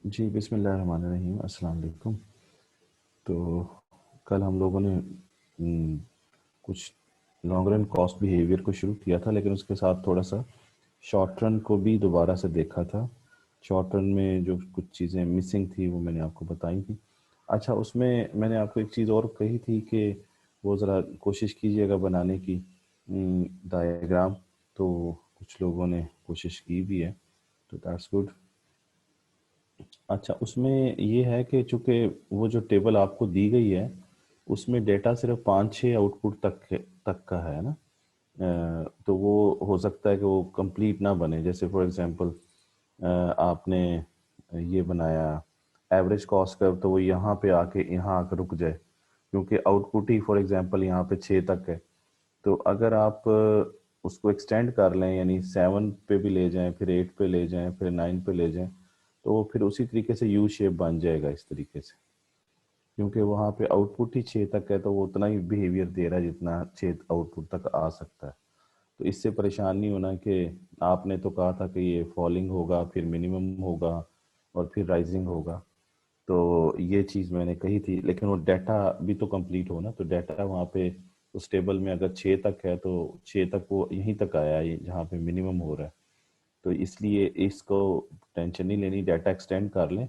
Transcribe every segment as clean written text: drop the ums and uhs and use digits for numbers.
जी, बिस्मिल्लाहिर्रहमानिर्रहीम, अस्सलाम वालेकुम। तो कल हम लोगों ने कुछ लॉन्ग रन कॉस्ट बिहेवियर को शुरू किया था, लेकिन उसके साथ थोड़ा सा शॉर्ट रन को भी दोबारा से देखा था। शॉर्ट रन में जो कुछ चीज़ें मिसिंग थी वो मैंने आपको बताई थी। अच्छा, उसमें मैंने आपको एक चीज़ और कही थी कि वो ज़रा कोशिश कीजिएगा बनाने की डायग्राम। तो कुछ लोगों ने कोशिश की भी है, तो दैट्स गुड। अच्छा, उसमें ये है कि चूंकि वो जो टेबल आपको दी गई है उसमें डेटा सिर्फ 5-6 आउटपुट तक का है ना। तो वो हो सकता है कि वो कंप्लीट ना बने। जैसे फॉर एग्जांपल आपने ये बनाया एवरेज कॉस्ट कर्व, तो वो यहाँ पे आके यहाँ आकर रुक जाए, क्योंकि आउटपुट ही फॉर एग्जांपल यहाँ पे 6 तक है। तो अगर आप उसको एक्सटेंड कर लें, यानी 7 पे भी ले जाएं, फिर 8 पे ले जाएं, फिर 9 पे ले जाएं, तो वो फिर उसी तरीके से यू शेप बन जाएगा इस तरीके से। क्योंकि वहाँ पे आउटपुट ही 6 तक है, तो वो उतना ही बिहेवियर दे रहा है जितना 6 आउटपुट तक आ सकता है। तो इससे परेशान नहीं होना कि आपने तो कहा था कि ये फॉलिंग होगा, फिर मिनिमम होगा, और फिर राइजिंग होगा। तो ये चीज़ मैंने कही थी, लेकिन वो डाटा भी तो कंप्लीट हो ना। तो डाटा वहाँ पे उस टेबल में अगर 6 तक है तो 6 तक वो यहीं तक आया है जहाँ पे मिनिमम हो रहा है। तो इसलिए इसको टेंशन नहीं लेनी, डाटा एक्सटेंड कर लें,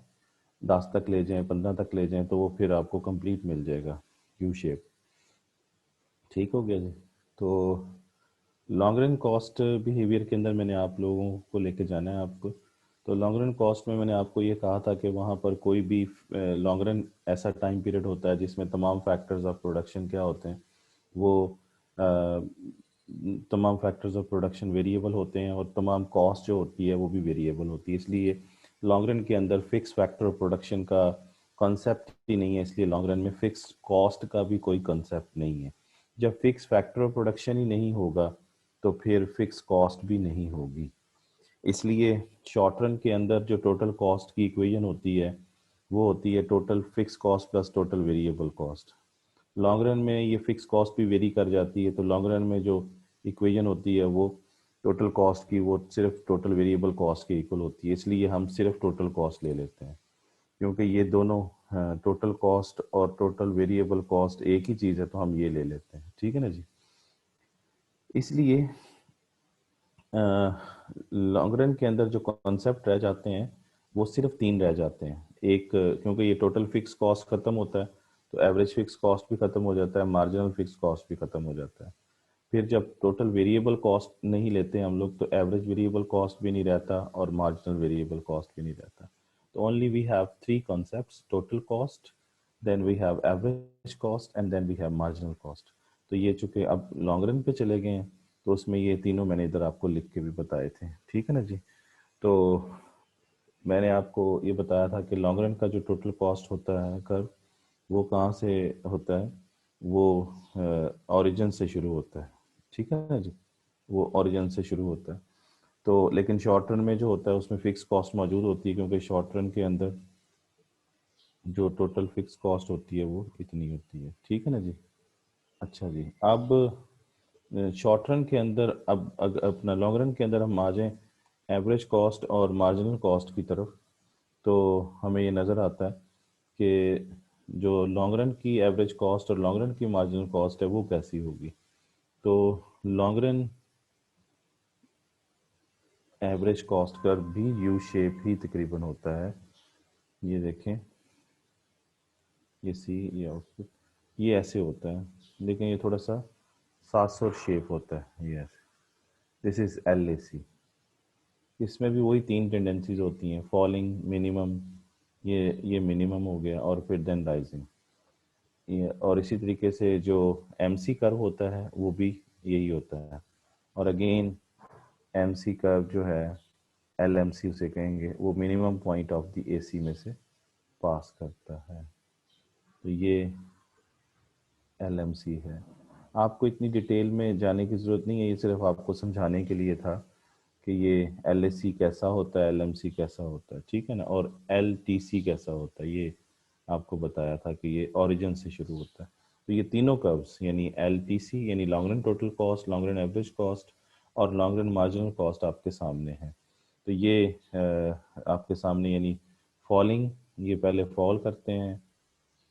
10 तक ले जाएं, 15 तक ले जाएं, तो वो फिर आपको कंप्लीट मिल जाएगा यू शेप। ठीक हो गया जी। तो लॉन्ग रन कॉस्ट बिहेवियर के अंदर मैंने आप लोगों को लेके जाना है आपको। तो लॉन्ग रन कॉस्ट में मैंने आपको ये कहा था कि वहाँ पर कोई भी लॉन्ग रन ऐसा टाइम पीरियड होता है जिसमें तमाम फैक्टर्स ऑफ प्रोडक्शन क्या होते हैं, वो तमाम फैक्टर्स ऑफ प्रोडक्शन वेरिएबल होते हैं, और तमाम कॉस्ट जो होती है वो भी वेरिएबल होती है। इसलिए लॉन्ग रन के अंदर फिक्स फैक्टर ऑफ प्रोडक्शन का कॉन्सेप्ट ही नहीं है, इसलिए लॉन्ग रन में फिक्स कॉस्ट का भी कोई कॉन्सेप्ट नहीं है। जब फिक्स फैक्टर ऑफ प्रोडक्शन ही नहीं होगा तो फिर फिक्स कॉस्ट भी नहीं होगी। इसलिए शॉर्ट रन के अंदर जो टोटल कॉस्ट की इक्वेशन होती है वो होती है total fix cost plus total variable cost. Long run में ये फिक्स कॉस्ट भी वेरी कर जाती है, तो लॉन्ग रन में जो इक्वेशन होती है वो टोटल कॉस्ट की वो सिर्फ टोटल वेरिएबल कॉस्ट के इक्वल होती है। इसलिए हम सिर्फ टोटल कॉस्ट ले लेते हैं, क्योंकि ये दोनों टोटल कॉस्ट और टोटल वेरिएबल कॉस्ट एक ही चीज़ है, तो हम ये ले लेते हैं। ठीक है ना जी। इसलिए लॉन्ग रन के अंदर जो कॉन्सेप्ट रह जाते हैं वो सिर्फ 3 रह जाते हैं। एक, क्योंकि ये टोटल फिक्स कॉस्ट खत्म होता है तो एवरेज फिक्स कॉस्ट भी खत्म हो जाता है, मार्जिनल फिक्स कॉस्ट भी खत्म हो जाता है। फिर जब टोटल वेरिएबल कॉस्ट नहीं लेते हम लोग, तो एवरेज वेरिएबल कॉस्ट भी नहीं रहता और मार्जिनल वेरिएबल कॉस्ट भी नहीं रहता। तो only we have three concepts: total cost, then we have average cost, and then we have marginal cost. तो ये चूंकि अब लॉन्ग रन पे चले गए हैं, तो उसमें ये तीनों मैंने इधर आपको लिख के भी बताए थे। ठीक है ना जी। तो मैंने आपको ये बताया था कि लॉन्ग रन का जो टोटल कॉस्ट होता है कर्व, वो कहाँ से होता है, वो ओरिजिन से शुरू होता है। ठीक है ना जी। वो ओरिजिन से शुरू होता है। तो लेकिन शॉर्ट रन में जो होता है उसमें फिक्स कॉस्ट मौजूद होती है, क्योंकि शॉर्ट रन के अंदर जो टोटल फिक्स कॉस्ट होती है वो इतनी होती है। ठीक है ना जी। अच्छा जी। अब शॉर्ट रन के अंदर, अब अपना लॉन्ग रन के अंदर हम आ जाएं एवरेज कॉस्ट और मार्जिनल कॉस्ट की तरफ, तो हमें ये नज़र आता है कि जो लॉन्ग रन की एवरेज कॉस्ट और लॉन्ग रन की मार्जिनल कॉस्ट है वो कैसी होगी। तो लॉन्ग रन एवरेज कॉस्ट का भी यू शेप ही तकरीबन होता है। ये देखें, ये सी, ये आउटपुट, ये ऐसे होता है, लेकिन ये थोड़ा सा 700 शेप होता है ये ऐसे। दिस इज एल ए सी। इसमें भी वही तीन टेंडेंसीज होती हैं: फॉलिंग, मिनिमम, ये मिनिमम हो गया, और फिर देन राइजिंग। ये और इसी तरीके से जो एम सी कर्व होता है वो भी यही होता है। और अगेन एम सी कर्व जो है, एल एम सी उसे कहेंगे, वो minimum point of the A C में से पास करता है। तो ये एल एम सी है। आपको इतनी डिटेल में जाने की ज़रूरत नहीं है, ये सिर्फ आपको समझाने के लिए था कि ये एल एस सी कैसा होता है, एल एम सी कैसा होता है। ठीक है ना। और एल टी सी कैसा होता है, ये आपको बताया था कि ये ओरिजिन से शुरू होता है। तो ये तीनों कर्व्स, यानी एल टी सी यानी long run total cost, long run average cost, और लॉन्ग रन मार्जिनल कॉस्ट आपके सामने है। तो ये आपके सामने, यानी फॉलिंग, ये पहले फॉल करते हैं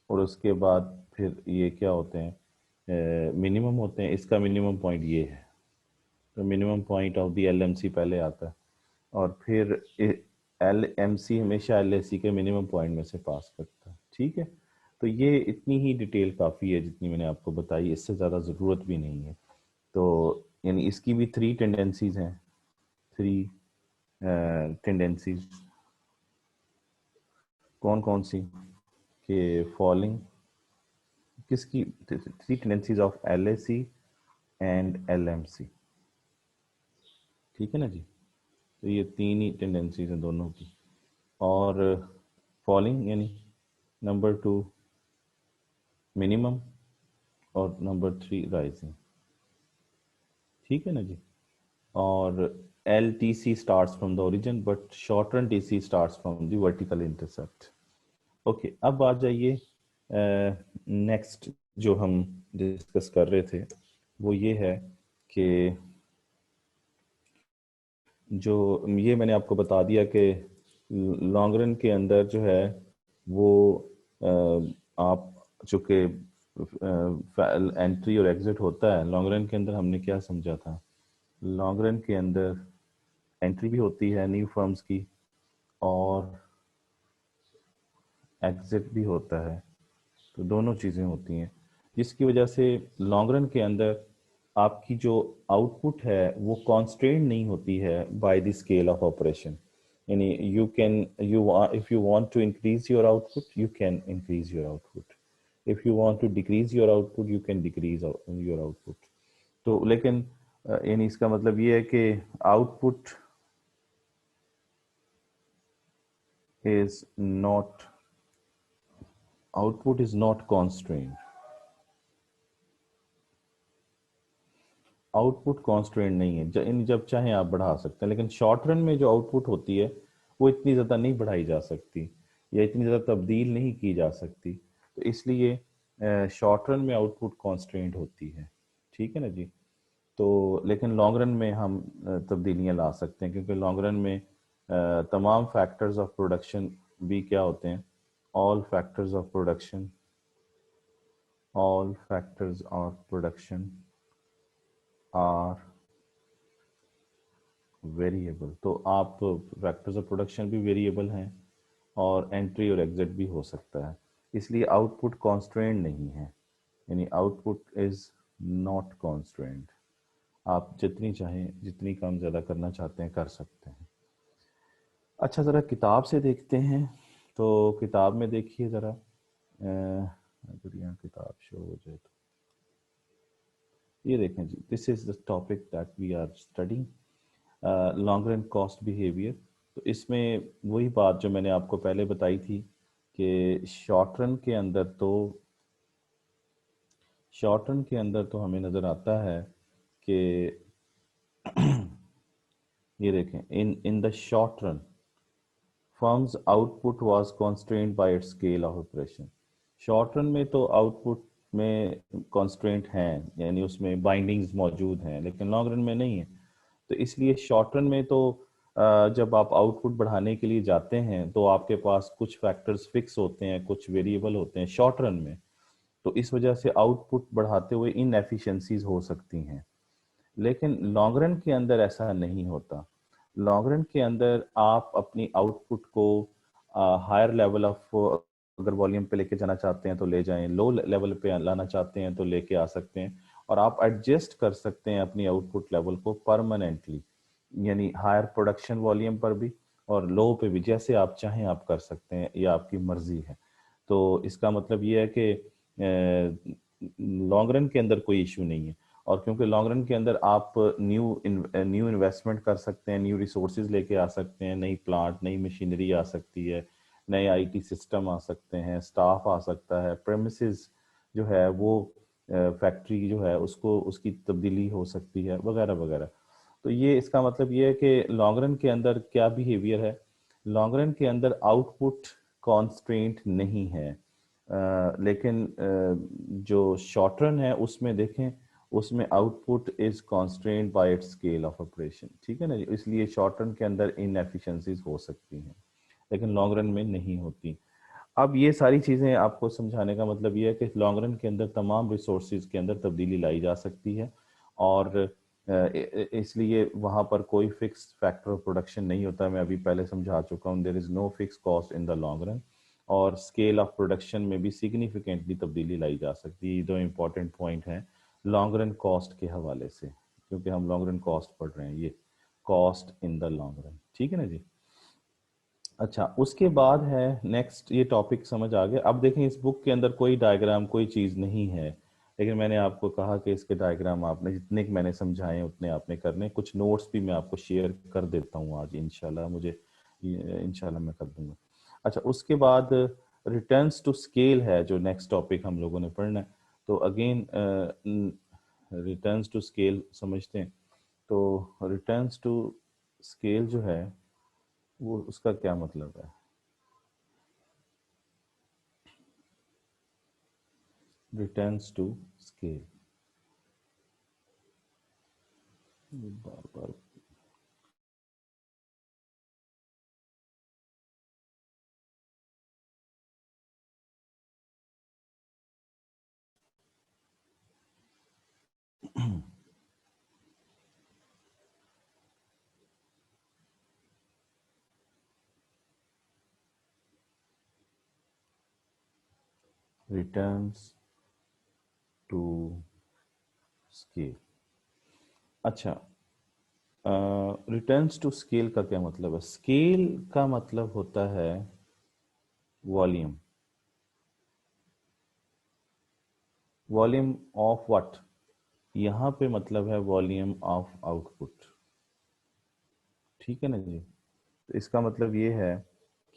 और उसके बाद फिर ये क्या होते हैं, मिनिमम होते हैं। इसका मिनिमम पॉइंट ये है, तो minimum point of the LMC पहले आता है और फिर एलएमसी हमेशा एलएसी के मिनिमम पॉइंट में से पास करता है। ठीक है, तो ये इतनी ही डिटेल काफ़ी है जितनी मैंने आपको बताई, इससे ज़्यादा ज़रूरत भी नहीं है। तो यानी इसकी भी थ्री टेंडेंसीज हैं, थ्री टेंडेंसीज। कौन कौन सी? कि फॉलिंग किसकी? Three tendencies of LAC and LMC. ठीक है ना जी, तो ये तीन ही टेंडेंसीज हैं दोनों की। और फॉलिंग यानी नंबर टू मिनिमम और नंबर थ्री राइजिंग। ठीक है ना जी। और L T C start from the origin but short run T C start from the vertical intercept. Okay, अब आ जाइए नेक्स्ट जो हम डिस्कस कर रहे थे वो ये है कि जो ये मैंने आपको बता दिया कि लॉन्ग रन के अंदर जो है वो आप चूँकि एंट्री और एग्जिट होता है लॉन्ग रन के अंदर, हमने क्या समझा था? लॉन्ग रन के अंदर एंट्री भी होती है न्यू फर्म्स की और एग्जिट भी होता है, तो दोनों चीज़ें होती हैं, जिसकी वजह से लॉन्ग रन के अंदर आपकी जो आउटपुट है वो कॉन्स्ट्रेंट नहीं होती है by the scale of operation. यानी you can you if you want to increase your output you can increase your output, if you want to decrease your output you can decrease your output. तो लेकिन यानी इसका मतलब ये है कि output is not output is not constraint. Output constraint नहीं है, जब चाहे आप बढ़ा सकते हैं, लेकिन शॉर्ट रन में जो आउटपुट होती है वो इतनी ज़्यादा नहीं बढ़ाई जा सकती या इतनी ज़्यादा तब्दील नहीं की जा सकती, तो इसलिए शॉर्ट रन में आउटपुट कॉन्स्ट्रेंट होती है। ठीक है ना जी। तो लेकिन लॉन्ग रन में हम तब्दीलियाँ ला सकते हैं, क्योंकि लॉन्ग रन में तमाम फैक्टर्स ऑफ प्रोडक्शन भी क्या होते हैं? All factors of production, all factors of production are variable. तो आप फैक्टर्स ऑफ प्रोडक्शन भी वेरिएबल हैं और एंट्री और एग्जिट भी हो सकता है, इसलिए आउटपुट कॉन्स्ट्रेंट नहीं है। यानी आउटपुट इज नॉट कॉन्स्ट्रेंट, आप जितनी चाहें जितनी कम ज़्यादा करना चाहते हैं कर सकते हैं। अच्छा, ज़रा किताब से देखते हैं। तो किताब में देखिए ज़रा, अगर यहाँ किताब शो हो जाए तो ये देखें जी, this is the topic that we are studying, long run cost behaviour. तो इसमें वही बात जो मैंने आपको पहले बताई थी कि शॉर्ट रन के अंदर तो हमें नज़र आता है कि ये देखें, in the short run firms output was constraint bye it's scale of operation. Short run में तो आउटपुट में कॉन्स्ट्रेंट हैं, यानी उसमें बाइंडिंग्स मौजूद हैं, लेकिन लॉन्ग रन में नहीं है। तो इसलिए शॉर्ट रन में तो जब आप आउटपुट बढ़ाने के लिए जाते हैं तो आपके पास कुछ फैक्टर्स फिक्स होते हैं, कुछ वेरिएबल होते हैं शॉर्ट रन में, तो इस वजह से आउटपुट बढ़ाते हुए इनएफिशिएंसीज हो सकती हैं। लेकिन लॉन्ग रन के अंदर ऐसा नहीं होता। लॉन्ग रन के अंदर आप अपनी आउटपुट को हायर लेवल ऑफ, अगर वॉल्यूम पे लेके जाना चाहते हैं तो ले जाएं, लो लेवल पे लाना चाहते हैं तो लेके आ सकते हैं, और आप एडजस्ट कर सकते हैं अपनी आउटपुट लेवल को परमानेंटली, यानी हायर प्रोडक्शन वॉल्यूम पर भी और लो पे भी, जैसे आप चाहें आप कर सकते हैं, ये आपकी मर्जी है। तो इसका मतलब ये है कि लॉन्ग रन के अंदर कोई इशू नहीं है, और क्योंकि लॉन्ग रन के अंदर आप न्यू इन्वेस्टमेंट कर सकते हैं, न्यू रिसोर्सेज लेके आ सकते हैं, नई प्लांट नई मशीनरी आ सकती है, नए आईटी सिस्टम आ सकते हैं, स्टाफ आ सकता है, प्रेमिसेस जो है वो फैक्ट्री जो है उसको उसकी तब्दीली हो सकती है, वगैरह वगैरह। तो ये इसका मतलब ये है कि लॉन्ग रन के अंदर क्या बिहेवियर है? लॉन्ग रन के अंदर आउटपुट कॉन्स्ट्रेंट नहीं है, लेकिन जो शॉर्ट रन है उसमें देखें, उसमें output is constraint bye it's scale of operation. ठीक है ना जी, इसलिए शॉर्ट रन के अंदर इनएफिशिएंसीज हो सकती हैं, लेकिन लॉन्ग रन में नहीं होती। अब ये सारी चीज़ें आपको समझाने का मतलब ये है कि लॉन्ग रन के अंदर तमाम रिसोर्सेज के अंदर तब्दीली लाई जा सकती है, और इसलिए वहाँ पर कोई फिक्स फैक्टर ऑफ प्रोडक्शन नहीं होता। मैं अभी पहले समझा चुका हूँ, there is no fix cost in the long run, और स्केल ऑफ प्रोडक्शन में भी सिग्निफिकेंटली तब्दीली लाई जा सकती है। ये दो इम्पॉर्टेंट पॉइंट हैं लॉन्ग रन कॉस्ट के हवाले से, क्योंकि हम लॉन्ग रन कॉस्ट पढ़ रहे हैं, ये cost in the long run, ठीक है ना जी। अच्छा, उसके बाद है नेक्स्ट, ये टॉपिक समझ आ गया। अब देखें इस बुक के अंदर कोई डायग्राम कोई चीज़ नहीं है, लेकिन मैंने आपको कहा कि इसके डायग्राम आपने जितने कि मैंने समझाए उतने आपने करने। कुछ नोट्स भी मैं आपको शेयर कर देता हूँ आज इंशाल्लाह, इंशाल्लाह मैं कर दूंगा। अच्छा, उसके बाद रिटर्न्स टू स्केल है जो नेक्स्ट टॉपिक हम लोगों ने पढ़ना है। तो अगेन रिटर्न्स टू स्केल समझते हैं। तो रिटर्न्स टू स्केल जो है वो उसका क्या मतलब है? रिटर्न्स टू स्केल, बार बार रिटर्न्स टू स्केल। अच्छा, रिटर्न्स टू स्केल का क्या मतलब है? स्केल का मतलब होता है वॉल्यूम। Volume of what? यहाँ पे मतलब है वॉल्यूम ऑफ आउटपुट, ठीक है ना जी। तो इसका मतलब ये है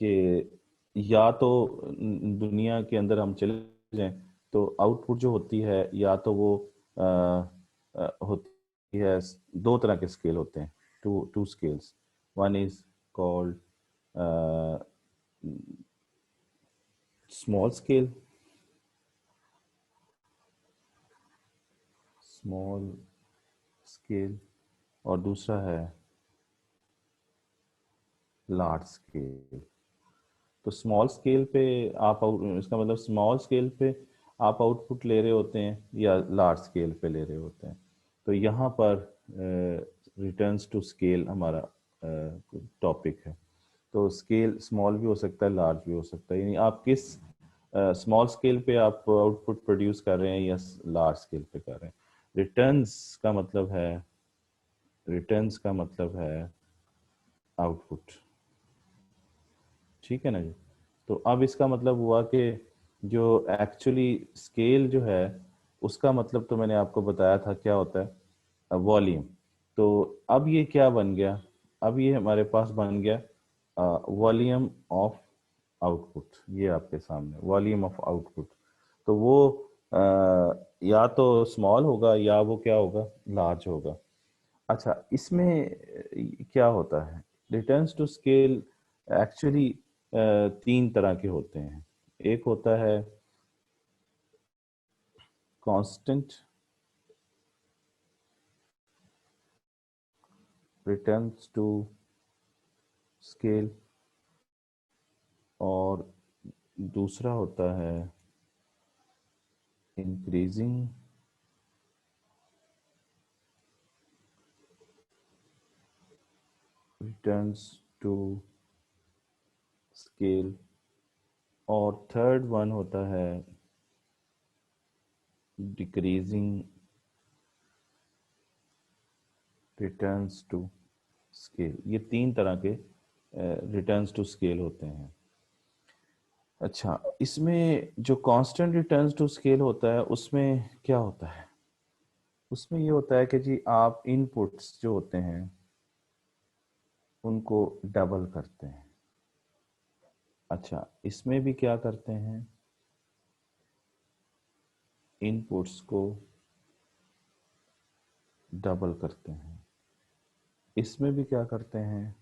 कि या तो दुनिया के अंदर हम चले जाएं तो आउटपुट जो होती है, या तो वो होती है, दो तरह के स्केल होते हैं, two two scales. One is called small scale, small scale, और दूसरा है लार्ज स्केल। तो स्मॉल स्केल पे आप इसका मतलब स्मॉल स्केल पे आप आउटपुट ले रहे होते हैं या लार्ज स्केल पे ले रहे होते हैं। तो यहाँ पर रिटर्न्स टू स्केल हमारा टॉपिक है। तो स्केल स्मॉल भी हो सकता है, लार्ज भी हो सकता है, यानी आप किस स्मॉल स्केल पे आप आउटपुट प्रोड्यूस कर रहे हैं या लार्ज स्केल पे कर रहे हैं। रिटर्न्स का मतलब है, रिटर्न्स का मतलब है आउटपुट, ठीक है ना जी। तो अब इसका मतलब हुआ कि जो एक्चुअली स्केल जो है उसका मतलब तो मैंने आपको बताया था क्या होता है, वॉल्यूम। तो अब ये क्या बन गया? अब ये हमारे पास बन गया वॉल्यूम ऑफ आउटपुट। ये आपके सामने वॉल्यूम ऑफ आउटपुट। तो वो या तो स्मॉल होगा या वो क्या होगा, लार्ज होगा। अच्छा, इसमें क्या होता है? रिटर्न्स टू स्केल एक्चुअली तीन तरह के होते हैं। एक होता है कांस्टेंट रिटर्न्स टू स्केल, और दूसरा होता है इंक्रीजिंग रिटर्न्स टू स्केल, और थर्ड वन होता है डिक्रीजिंग रिटर्न्स टू स्केल। ये तीन तरह के रिटर्न्स टू स्केल होते हैं। अच्छा, इसमें जो कांस्टेंट रिटर्न्स टू स्केल होता है उसमें क्या होता है? उसमें ये होता है कि जी आप इनपुट्स जो होते हैं उनको डबल करते हैं। अच्छा, इसमें भी क्या करते हैं? इनपुट्स को डबल करते हैं। इसमें भी क्या करते हैं?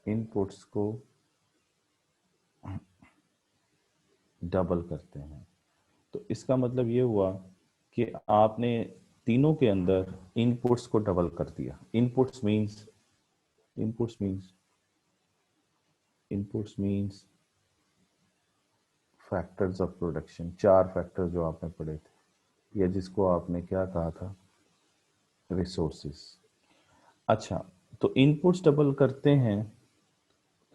इनपुट्स को डबल करते हैं। तो इसका मतलब ये हुआ कि आपने तीनों के अंदर इनपुट्स को डबल कर दिया। Inputs means inputs means factors of production, 4 factor जो आपने पढ़े थे, या जिसको आपने क्या कहा था, रिसोर्सेस। अच्छा, तो इनपुट्स डबल करते हैं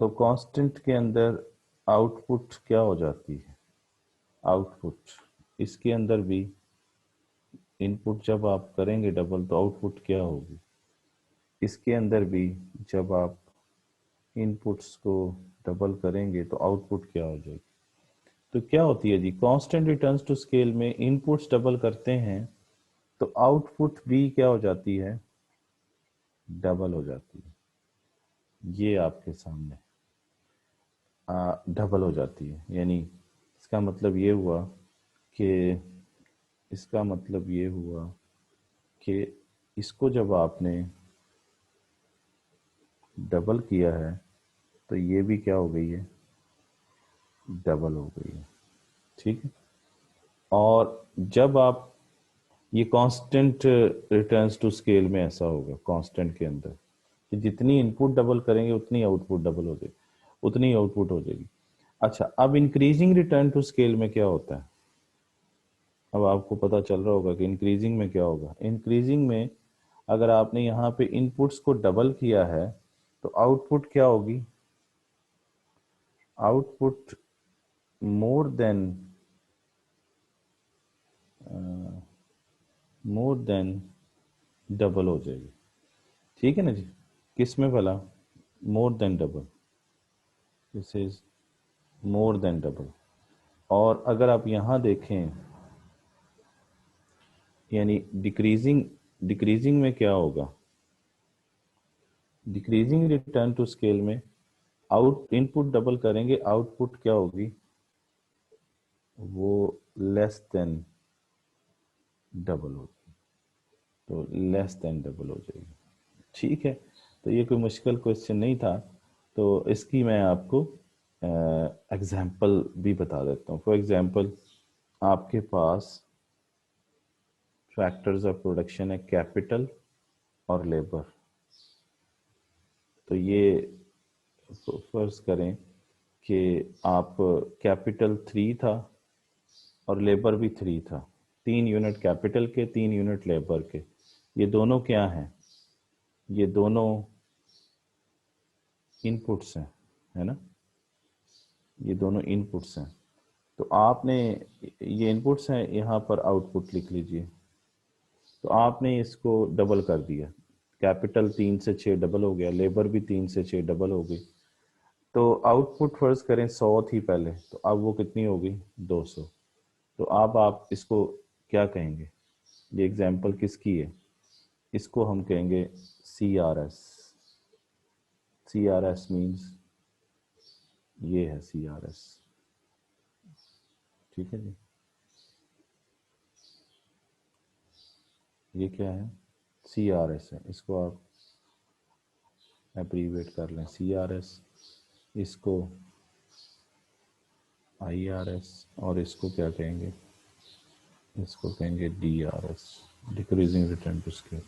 तो कांस्टेंट के अंदर आउटपुट क्या हो जाती है, आउटपुट इसके अंदर भी इनपुट जब आप करेंगे डबल तो आउटपुट क्या होगी, इसके अंदर भी जब आप इनपुट्स को डबल करेंगे तो आउटपुट क्या हो जाएगी। तो क्या होती है जी, कांस्टेंट रिटर्न्स टू स्केल में इनपुट्स डबल करते हैं तो आउटपुट भी क्या हो जाती है, डबल हो जाती है। ये आपके सामने डबल हो जाती है, यानी इसका मतलब ये हुआ कि इसका मतलब ये हुआ कि इसको जब आपने डबल किया है तो ये भी क्या हो गई है, डबल हो गई है। ठीक है, और जब आप ये कांस्टेंट रिटर्न्स टू स्केल में ऐसा होगा, कांस्टेंट के अंदर कि जितनी इनपुट डबल करेंगे उतनी आउटपुट डबल हो जाएगी, उतनी आउटपुट हो जाएगी। अच्छा, अब इंक्रीजिंग रिटर्न टू स्केल में क्या होता है, अब आपको पता चल रहा होगा कि इंक्रीजिंग में क्या होगा। इंक्रीजिंग में अगर आपने यहाँ पे इनपुट्स को डबल किया है तो आउटपुट क्या होगी, आउटपुट मोर देन डबल हो जाएगी। ठीक है ना जी, किस में भला, more than double, this is more than double. और अगर आप यहाँ देखें, यानी डिक्रीजिंग, डिक्रीजिंग में क्या होगा, डिक्रीजिंग रिटर्न टू स्केल में आउट इनपुट डबल करेंगे, आउटपुट क्या होगी, वो लेस देन डबल होगी, तो लेस देन डबल हो जाएगी। ठीक है, तो ये कोई मुश्किल क्वेश्चन नहीं था, तो इसकी मैं आपको एग्जाम्पल भी बता देता हूँ। फॉर एग्जाम्पल, आपके पास फैक्टर्स ऑफ प्रोडक्शन है कैपिटल और लेबर। तो ये फर्ज करें कि आप कैपिटल 3 था और लेबर भी 3 था, 3 यूनिट कैपिटल के, 3 यूनिट लेबर के। ये दोनों क्या हैं, ये दोनों इनपुट्स हैं, है ना, ये दोनों इनपुट्स हैं। तो आपने, ये इनपुट्स हैं, यहाँ पर आउटपुट लिख लीजिए। तो आपने इसको डबल कर दिया, कैपिटल 3 से 6 डबल हो गया, लेबर भी 3 से 6 डबल हो गई। तो आउटपुट फर्ज करें 100 थी पहले, तो अब वो कितनी हो गई, 200। तो अब आप इसको क्या कहेंगे, ये एग्जाम्पल किसकी है, इसको हम कहेंगे C R S. C R S means ये है सी आर एस। ठीक है जी, ये क्या है, सी आर एस है, इसको आप एब्रीवेट कर लें सी आर एस, इसको आई आर एस, और इसको क्या कहेंगे, इसको कहेंगे D R S, decreasing return to scale.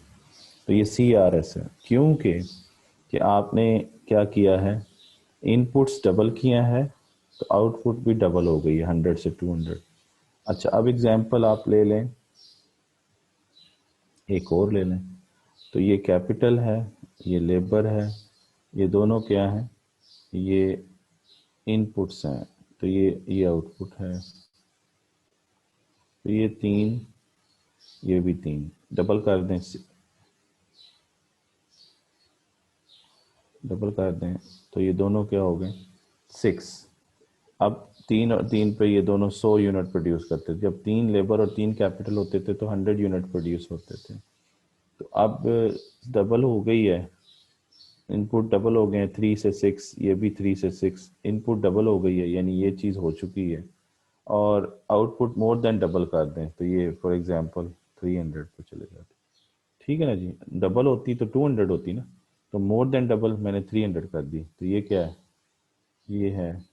तो ये सी आर एस है, क्योंकि कि आपने क्या किया है, इनपुट्स डबल किया है तो आउटपुट भी डबल हो गई है, 100 से 200। अच्छा, अब एग्जाम्पल आप ले लें, एक और ले लें। तो ये कैपिटल है, ये लेबर है, ये दोनों क्या है, ये इनपुट्स हैं, तो ये आउटपुट है। तो ये 3, ये भी 3, डबल कर दें, डबल कर दें तो ये दोनों क्या हो गए, 6। अब 3 और 3 पे ये दोनों 100 यूनिट प्रोड्यूस करते थे, जब 3 लेबर और 3 कैपिटल होते थे तो 100 यूनिट प्रोड्यूस होते थे। तो अब डबल हो गई है, इनपुट डबल हो गए हैं, 3 से 6, ये भी 3 से 6, इनपुट डबल हो गई है, यानी ये चीज़ हो चुकी है। और आउटपुट मोर देन डबल कर दें तो ये फॉर एग्जांपल 300 पे चले जाते। ठीक है ना जी, डबल होती तो 200 होती ना, तो मोर देन डबल मैंने 300 कर दी, तो ये क्या है, ये है,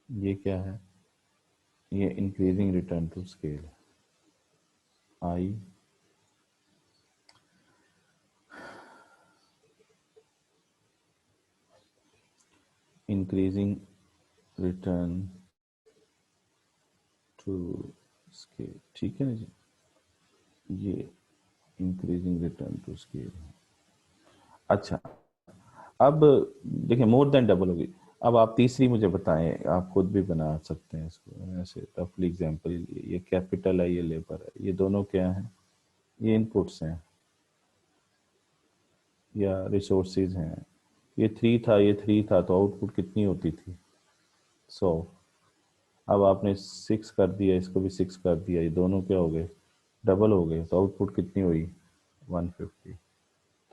ये क्या है, ये increasing return to scale, I increasing return to scale, ठीक है ना जी, ये इंक्रीजिंग रिटर्न टू स्केल। अच्छा, अब देखिए मोर देन डबल होगी। अब आप तीसरी मुझे बताएं, आप खुद भी बना सकते हैं इसको, ऐसे रफली एग्जांपल लिए, ये कैपिटल है, ये लेबर है, ये दोनों क्या हैं, ये इनपुट्स हैं या रिसोर्सेज हैं। ये थ्री था, ये थ्री था, तो आउटपुट कितनी होती थी, 100। अब आपने 6 कर दिया, इसको भी 6 कर दिया, ये दोनों क्या हो गए, डबल हो गए, तो आउटपुट कितनी हुई, 150।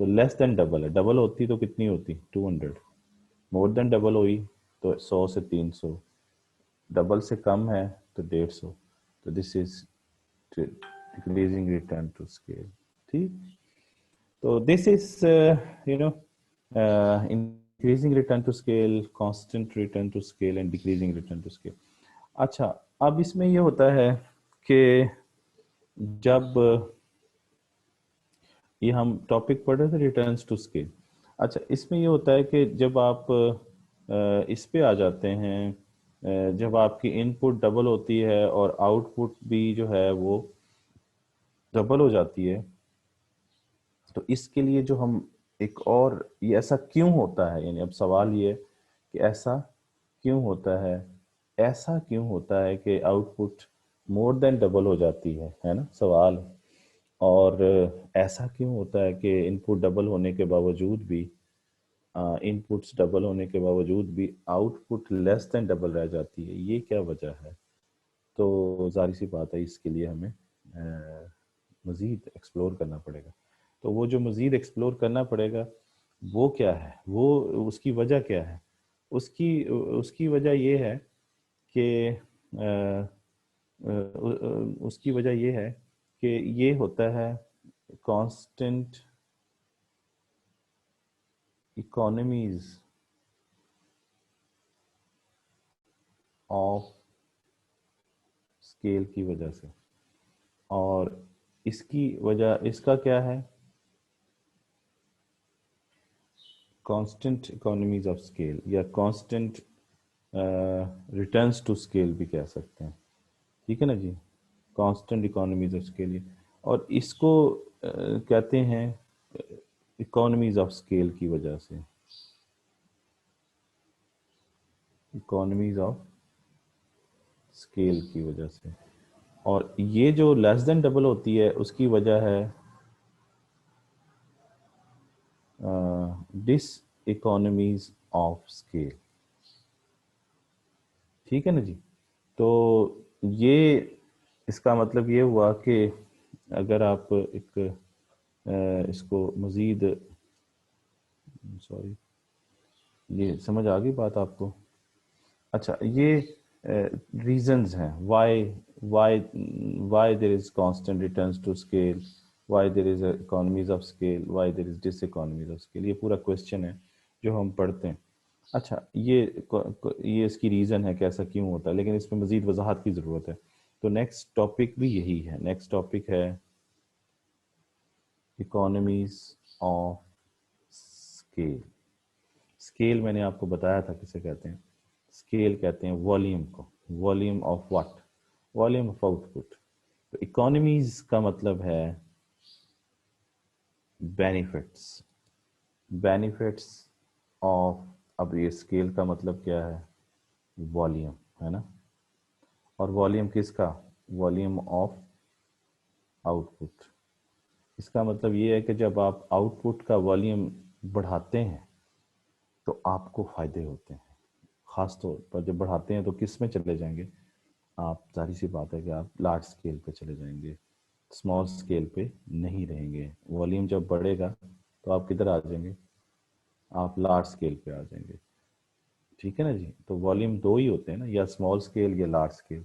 तो लेस देन डबल है, डबल होती तो कितनी होती, 200। मोर देन डबल हुई तो 100 से 300, डबल से कम है तो 150। तो this is decreasing return to scale. ठीक, तो this is you know increasing return to scale, constant return to scale and decreasing return to scale. अच्छा, अब इसमें ये होता है कि जब ये हम टॉपिक पढ़ रहे थे रिटर्न्स टू स्केल, अच्छा इसमें ये होता है कि जब आप इस पे आ जाते हैं, जब आपकी इनपुट डबल होती है और आउटपुट भी जो है वो डबल हो जाती है, तो इसके लिए जो हम एक और, ये ऐसा क्यों होता है, यानी अब सवाल ये है कि ऐसा क्यों होता है, ऐसा क्यों होता है कि आउटपुट मोर देन डबल हो जाती है ना सवाल। और ऐसा क्यों होता है कि इनपुट डबल होने के बावजूद भी, इनपुट्स डबल होने के बावजूद भी आउटपुट लेस देन डबल रह जाती है, ये क्या वजह है। तो जाहिर सी बात है, इसके लिए हमें मज़ीद एक्सप्लोर करना पड़ेगा। तो वो जो मज़ीद एक्सप्लोर करना पड़ेगा वो क्या है, वो उसकी वजह क्या है, उसकी उसकी वजह ये है कि उसकी वजह ये है कि ये होता है कांस्टेंट इकोनॉमीज ऑफ स्केल की वजह से। और इसकी वजह, इसका क्या है, कांस्टेंट इकोनॉमीज ऑफ स्केल या कांस्टेंट रिटर्न्स टू स्केल भी कह सकते हैं, ठीक है ना जी, कांस्टेंट इकोनॉमीज ऑफ स्केल। और इसको कहते हैं इकोनॉमीज ऑफ स्केल की वजह से, इकोनॉमीज ऑफ स्केल की वजह से। और ये जो लेस देन डबल होती है उसकी वजह है डिस इकोनॉमीज ऑफ स्केल, ठीक है ना जी। तो ये, इसका मतलब ये हुआ कि अगर आप एक इसको मज़ीद, सॉरी, ये समझ आ गई बात आपको। अच्छा, ये रीजंस हैं why, why why there is constant returns to scale, why there is economies of scale, why there is diseconomies of scale, ये पूरा क्वेश्चन है जो हम पढ़ते हैं। अच्छा, ये इसकी रीज़न है कि ऐसा क्यों होता है, लेकिन इसमें मज़ीद वजाहत की ज़रूरत है। तो नेक्स्ट टॉपिक भी यही है, नेक्स्ट टॉपिक है इकोनॉमीज ऑफ स्केल। स्केल मैंने आपको बताया था किसे कहते हैं, स्केल कहते हैं वॉल्यूम को, volume of what, volume of output. तो इकोनॉमीज का मतलब है बेनिफिट्स, बेनिफिट्स ऑफ, अब ये स्केल का मतलब क्या है, वॉल्यूम, है ना। और वॉल्यूम किसका, वॉल्यूम ऑफ आउटपुट। इसका मतलब ये है कि जब आप आउटपुट का वॉल्यूम बढ़ाते हैं तो आपको फायदे होते हैं। ख़ास तौर पर जब बढ़ाते हैं तो किस में चले जाएंगे, आप, जाहिर सी बात है कि आप लार्ज स्केल पे चले जाएंगे, स्मॉल स्केल पे नहीं रहेंगे। वॉल्यूम जब बढ़ेगा तो आप किधर आ जाएंगे, आप लार्ज स्केल पे आ जाएंगे, ठीक है ना जी। तो वॉल्यूम दो ही होते हैं ना, या स्मॉल स्केल या लार्ज स्केल।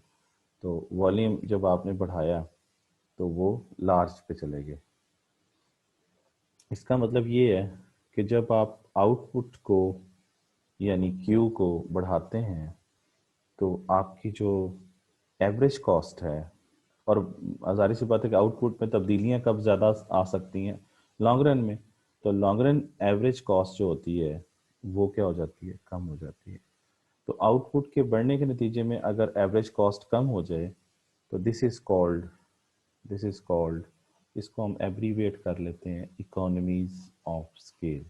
तो वॉल्यूम जब आपने बढ़ाया तो वो लार्ज पे चले गए। इसका मतलब ये है कि जब आप आउटपुट को यानी क्यू को बढ़ाते हैं तो आपकी जो एवरेज कॉस्ट है, और जाहिर सी बात है कि आउटपुट में तब्दीलियां कब ज़्यादा आ सकती हैं, लॉन्ग रन में। तो लॉन्ग रन एवरेज कॉस्ट जो होती है वो क्या हो जाती है, कम हो जाती है। तो आउटपुट के बढ़ने के नतीजे में अगर एवरेज कॉस्ट कम हो जाए तो दिस इज कॉल्ड, इसको हम एब्रीविएट कर लेते हैं economies of scale.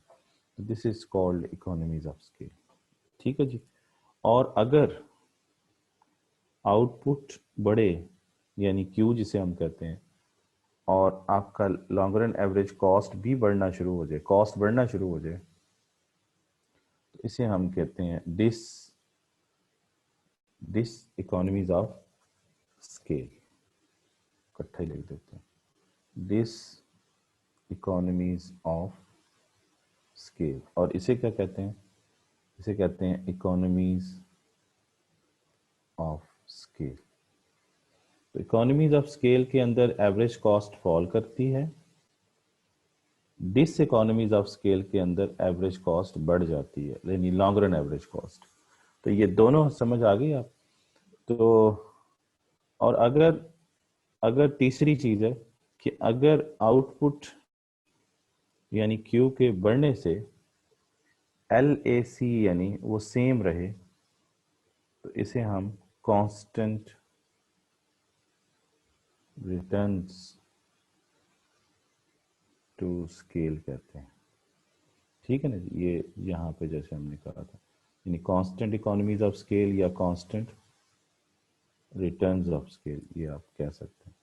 This is called economies of scale. ठीक है जी। और अगर आउटपुट बढ़े, यानी क्यू जिसे हम कहते हैं, और आपका लॉन्ग रन एवरेज कॉस्ट भी बढ़ना शुरू हो जाए, कॉस्ट बढ़ना शुरू हो जाए, तो इसे हम कहते हैं दिस इकोनॉमीज ऑफ स्केल। इकट्ठा ही लिख देते हैं, दिस इकोनॉमीज ऑफ स्केल। और इसे क्या कहते हैं, इसे कहते हैं इकोनॉमीज ऑफ स्केल। तो इकोनॉमीज ऑफ स्केल के अंदर एवरेज कॉस्ट फॉल करती है, डिस इकोनॉमीज ऑफ स्केल के अंदर एवरेज कॉस्ट बढ़ जाती है, यानी लॉन्ग रन एवरेज कॉस्ट। तो ये दोनों समझ आ गई आप। तो और अगर अगर तीसरी चीज है कि अगर आउटपुट यानी क्यू के बढ़ने से एल ए सी यानी वो सेम रहे, तो इसे हम कांस्टेंट रिटर्न्स टू स्केल कहते हैं। ठीक है ना जी, ये यहाँ पे जैसे हमने कहा था, यानी कांस्टेंट इकोनॉमीज ऑफ स्केल या कांस्टेंट रिटर्न्स ऑफ स्केल, ये आप कह सकते हैं।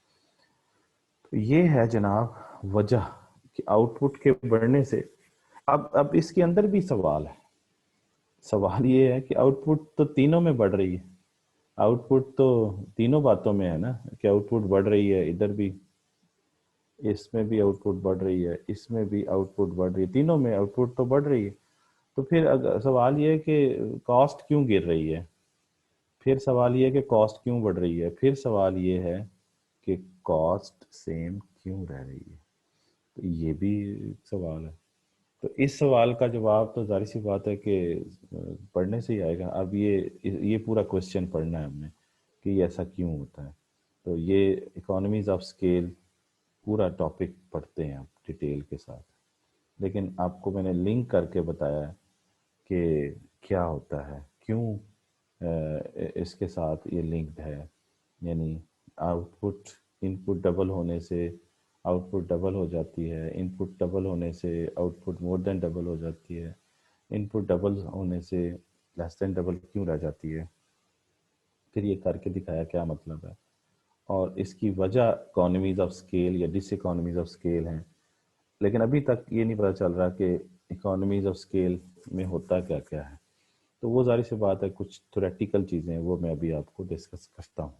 तो ये है जनाब वजह कि आउटपुट के बढ़ने से। अब इसके अंदर भी सवाल है। सवाल ये है कि आउटपुट तो तीनों में बढ़ रही है, आउटपुट तो तीनों बातों में है ना, कि आउटपुट बढ़ रही है, इधर भी, इसमें भी आउटपुट बढ़ रही है, इसमें भी आउटपुट बढ़ रही है, तीनों में आउटपुट तो बढ़ रही है। तो फिर सवाल ये है कि कॉस्ट क्यों गिर रही है, फिर सवाल ये है कि कॉस्ट क्यों बढ़ रही है, फिर सवाल ये है कि कॉस्ट सेम क्यों रह रही है। तो ये भी सवाल है। तो इस सवाल का जवाब तो जाहिर सी बात है कि पढ़ने से ही आएगा। अब ये पूरा क्वेश्चन पढ़ना है हमने कि ऐसा क्यों होता है। तो ये इकोनॉमीज ऑफ स्केल पूरा टॉपिक पढ़ते हैं आप डिटेल के साथ, लेकिन आपको मैंने लिंक करके बताया है कि क्या होता है, क्यों इसके साथ ये लिंक्ड है। यानी आउटपुट इनपुट डबल होने से आउटपुट डबल हो जाती है, इनपुट डबल होने से आउटपुट मोर देन डबल हो जाती है, इनपुट डबल होने से लेस देन डबल क्यों रह जाती है। फिर ये करके दिखाया क्या मतलब है, और इसकी वजह इकोनॉमीज ऑफ स्केल या डिस इकोनॉमीज ऑफ स्केल हैं। लेकिन अभी तक ये नहीं पता चल रहा कि इकोनॉमीज ऑफ स्केल में होता क्या क्या है। तो वो जाहिर सी बात है, कुछ थ्योरेटिकल चीज़ें हैं, वो मैं अभी आपको डिस्कस करता हूँ।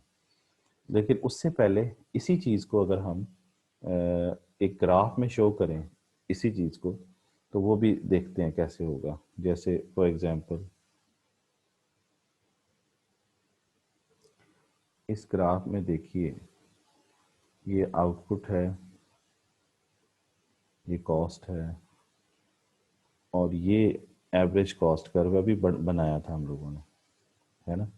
लेकिन उससे पहले इसी चीज़ को अगर हम एक ग्राफ में शो करें, इसी चीज़ को, तो वो भी देखते हैं कैसे होगा। जैसे फॉर एग्जांपल इस ग्राफ में देखिए, ये आउटपुट है, ये कॉस्ट है, और ये एवरेज कॉस्ट कर्व अभी बनाया था हम लोगों ने, है ना।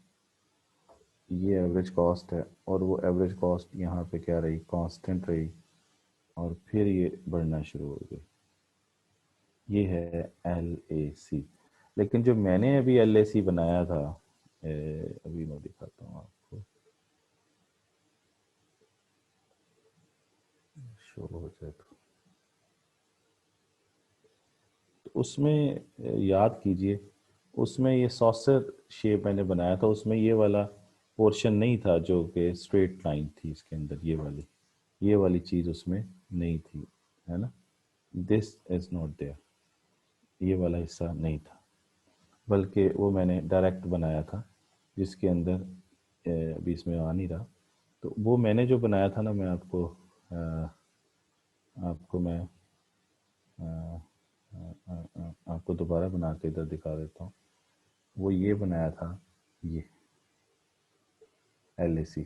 ये एवरेज कॉस्ट है, और वो एवरेज कॉस्ट यहाँ पे क्या रही, कांस्टेंट रही, और फिर ये बढ़ना शुरू हो गई। ये है एल ए सी। लेकिन जो मैंने अभी एल ए सी बनाया था, अभी मैं दिखाता हूँ आपको, शो हो जाए तो उसमें याद कीजिए, उसमें ये सॉसर शेप मैंने बनाया था, उसमें ये वाला पोर्शन नहीं था जो कि स्ट्रेट लाइन थी इसके अंदर, ये वाली चीज़ उसमें नहीं थी, है ना। दिस इज नॉट देयर, ये वाला हिस्सा नहीं था, बल्कि वो मैंने डायरेक्ट बनाया था, जिसके अंदर अभी इसमें आ नहीं रहा। तो वो मैंने जो बनाया था ना, मैं आपको आपको मैं आपको दोबारा बना के इधर दिखा देता हूँ। वो ये बनाया था, ये एल ए सी,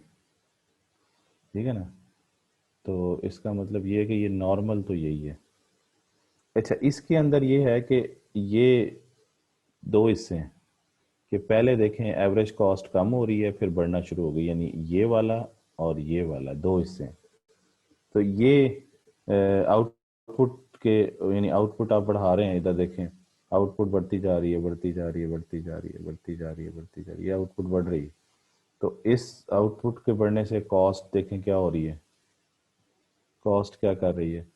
ठीक है ना। तो इसका मतलब ये है कि ये नॉर्मल तो यही है। अच्छा, इसके अंदर ये है कि ये दो हिस्से हैं, कि पहले देखें एवरेज कॉस्ट कम हो रही है, फिर बढ़ना शुरू हो गई, यानी ये वाला और ये वाला दो हिस्से हैं। तो ये आउटपुट के, यानी आउटपुट आप बढ़ा रहे हैं, इधर देखें, आउटपुट बढ़ती जा रही है, बढ़ती जा रही है, बढ़ती जा रही है, बढ़ती जा रही है, बढ़ती जा रही है, आउटपुट बढ़ रही है। तो इस आउटपुट के बढ़ने से कॉस्ट देखें क्या हो रही है, कॉस्ट क्या कर रही है,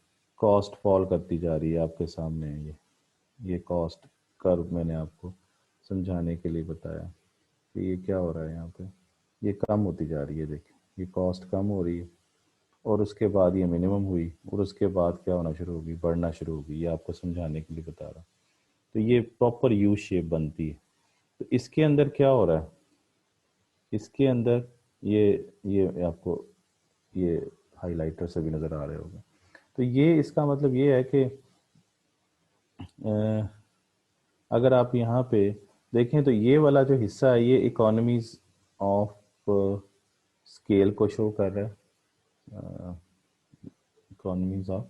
कॉस्ट फॉल करती जा रही है, आपके सामने है ये कॉस्ट कर्व मैंने आपको समझाने के लिए बताया कि ये क्या हो रहा है यहाँ पे, ये कम होती जा रही है, देखिए ये कॉस्ट कम हो रही है, और उसके बाद ये मिनिमम हुई, और उसके बाद क्या होना शुरू होगी, बढ़ना शुरू होगी, ये आपको समझाने के लिए बता रहा हूँ। तो ये प्रॉपर यू शेप बनती है। तो इसके अंदर क्या हो रहा है, इसके अंदर ये ये आपको ये हाइलाइटर से भी नज़र आ रहे होंगे। तो ये इसका मतलब ये है कि अगर आप यहाँ पे देखें तो ये वाला जो हिस्सा है ये इकोनॉमीज ऑफ स्केल को शो कर रहा है, इकोनॉमीज ऑफ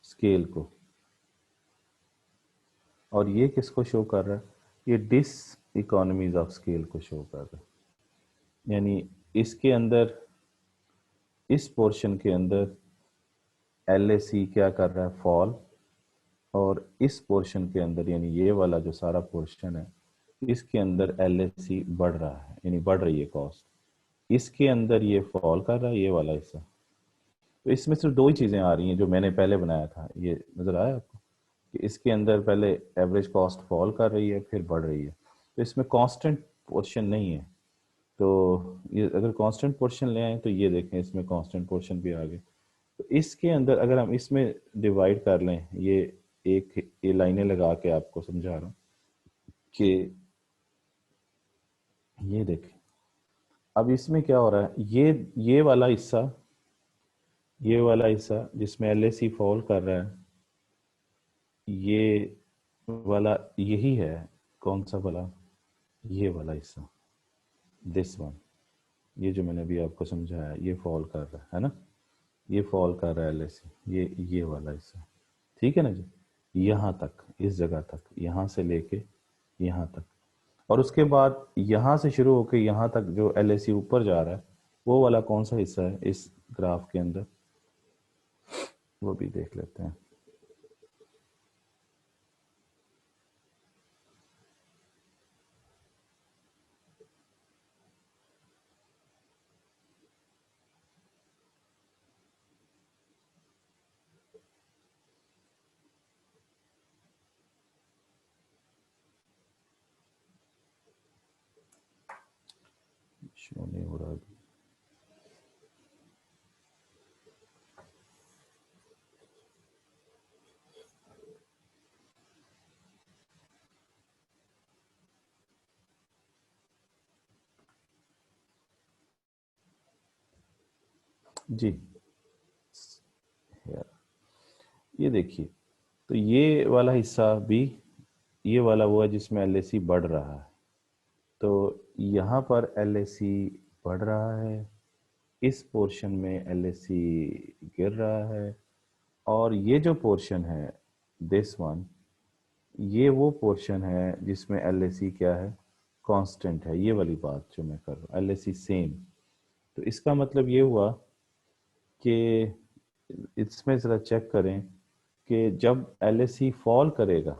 स्केल को, और ये किसको शो कर रहा है, ये डिस इकोनॉमीज ऑफ स्केल को शो कर रहा है। यानी इसके अंदर, इस पोर्शन के अंदर एलएसी क्या कर रहा है, फॉल, और इस पोर्शन के अंदर यानी ये वाला जो सारा पोर्शन है इसके अंदर एलएसी बढ़ रहा है, यानी बढ़ रही है कॉस्ट, इसके अंदर ये फॉल कर रहा है ये वाला हिस्सा। तो इसमें सिर्फ दो ही चीज़ें आ रही हैं जो मैंने पहले बनाया था, ये नज़र आया आपको कि इसके अंदर पहले एवरेज कॉस्ट फॉल कर रही है फिर बढ़ रही है, तो इसमें कांस्टेंट पोर्शन नहीं है। तो ये अगर कांस्टेंट पोर्शन ले आए तो ये देखें इसमें कांस्टेंट पोर्शन भी आ गए। तो इसके अंदर अगर हम इसमें डिवाइड कर लें, ये लाइनें लगा के आपको समझा रहा हूँ कि ये देखें अब इसमें क्या हो रहा है, ये वाला हिस्सा, ये वाला हिस्सा जिसमें एलएसी फॉल कर रहा है, ये वाला यही है, कौन सा वाला, ये वाला हिस्सा, दिस वन, ये जो मैंने अभी आपको समझाया ये फॉल कर रहा है ना, ये फॉल कर रहा है एलएसी, ये वाला हिस्सा, ठीक है ना जी, यहाँ तक, इस जगह तक, यहाँ से लेके यहाँ तक, और उसके बाद यहाँ से शुरू होकर यहाँ तक जो एलएसी ऊपर जा रहा है वो वाला कौन सा हिस्सा है इस ग्राफ के अंदर, वो भी देख लेते हैं। शो नहीं हो रहा अभी, जी यार ये देखिए, तो ये वाला हिस्सा भी, ये वाला वो है जिसमें एलएसी बढ़ रहा है, तो यहाँ पर एलएसी बढ़ रहा है, इस पोर्शन में एलएसी गिर रहा है, और ये जो पोर्शन है दिस वन, ये वो पोर्शन है जिसमें एलएसी क्या है, कांस्टेंट है, ये वाली बात जो मैं कर रहा हूँ, एलएसी सेम। तो इसका मतलब ये हुआ कि इसमें ज़रा चेक करें कि जब एलएसी फॉल करेगा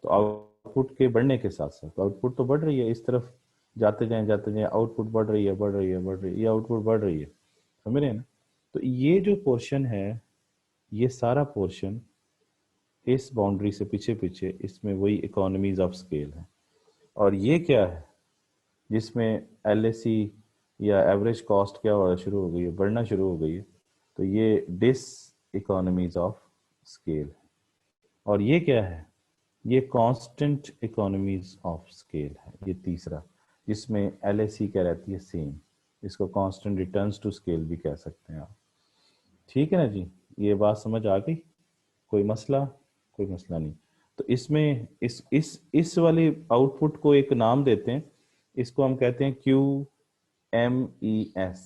तो आउटपुट के बढ़ने के साथ साथ, आउटपुट तो बढ़ रही है, इस तरफ जाते जाएं आउटपुट बढ़ रही है, बढ़ रही है, बढ़ रही है, ये आउटपुट बढ़ रही है, समझ रहे हैं ना। तो ये जो पोर्शन है, ये सारा पोर्शन इस बाउंड्री से पीछे पीछे इसमें वही इकोनॉमीज ऑफ स्केल है, और ये क्या है जिसमें एलएसी या एवरेज कॉस्ट क्या हो शुरू हो गई है, बढ़ना शुरू हो गई है, तो ये डिस इकोनॉमीज ऑफ स्केल है। और ये क्या है, ये कांस्टेंट इकोनॉमीज ऑफ स्केल है, ये तीसरा, जिसमें एलएसी क्या रहती है, सेम, इसको कांस्टेंट रिटर्न्स टू स्केल भी कह सकते हैं आप, ठीक है ना जी। ये बात समझ आ गई, कोई मसला, कोई मसला नहीं। तो इसमें इस वाले आउटपुट को एक नाम देते हैं, इसको हम कहते हैं क्यू एम ई एस,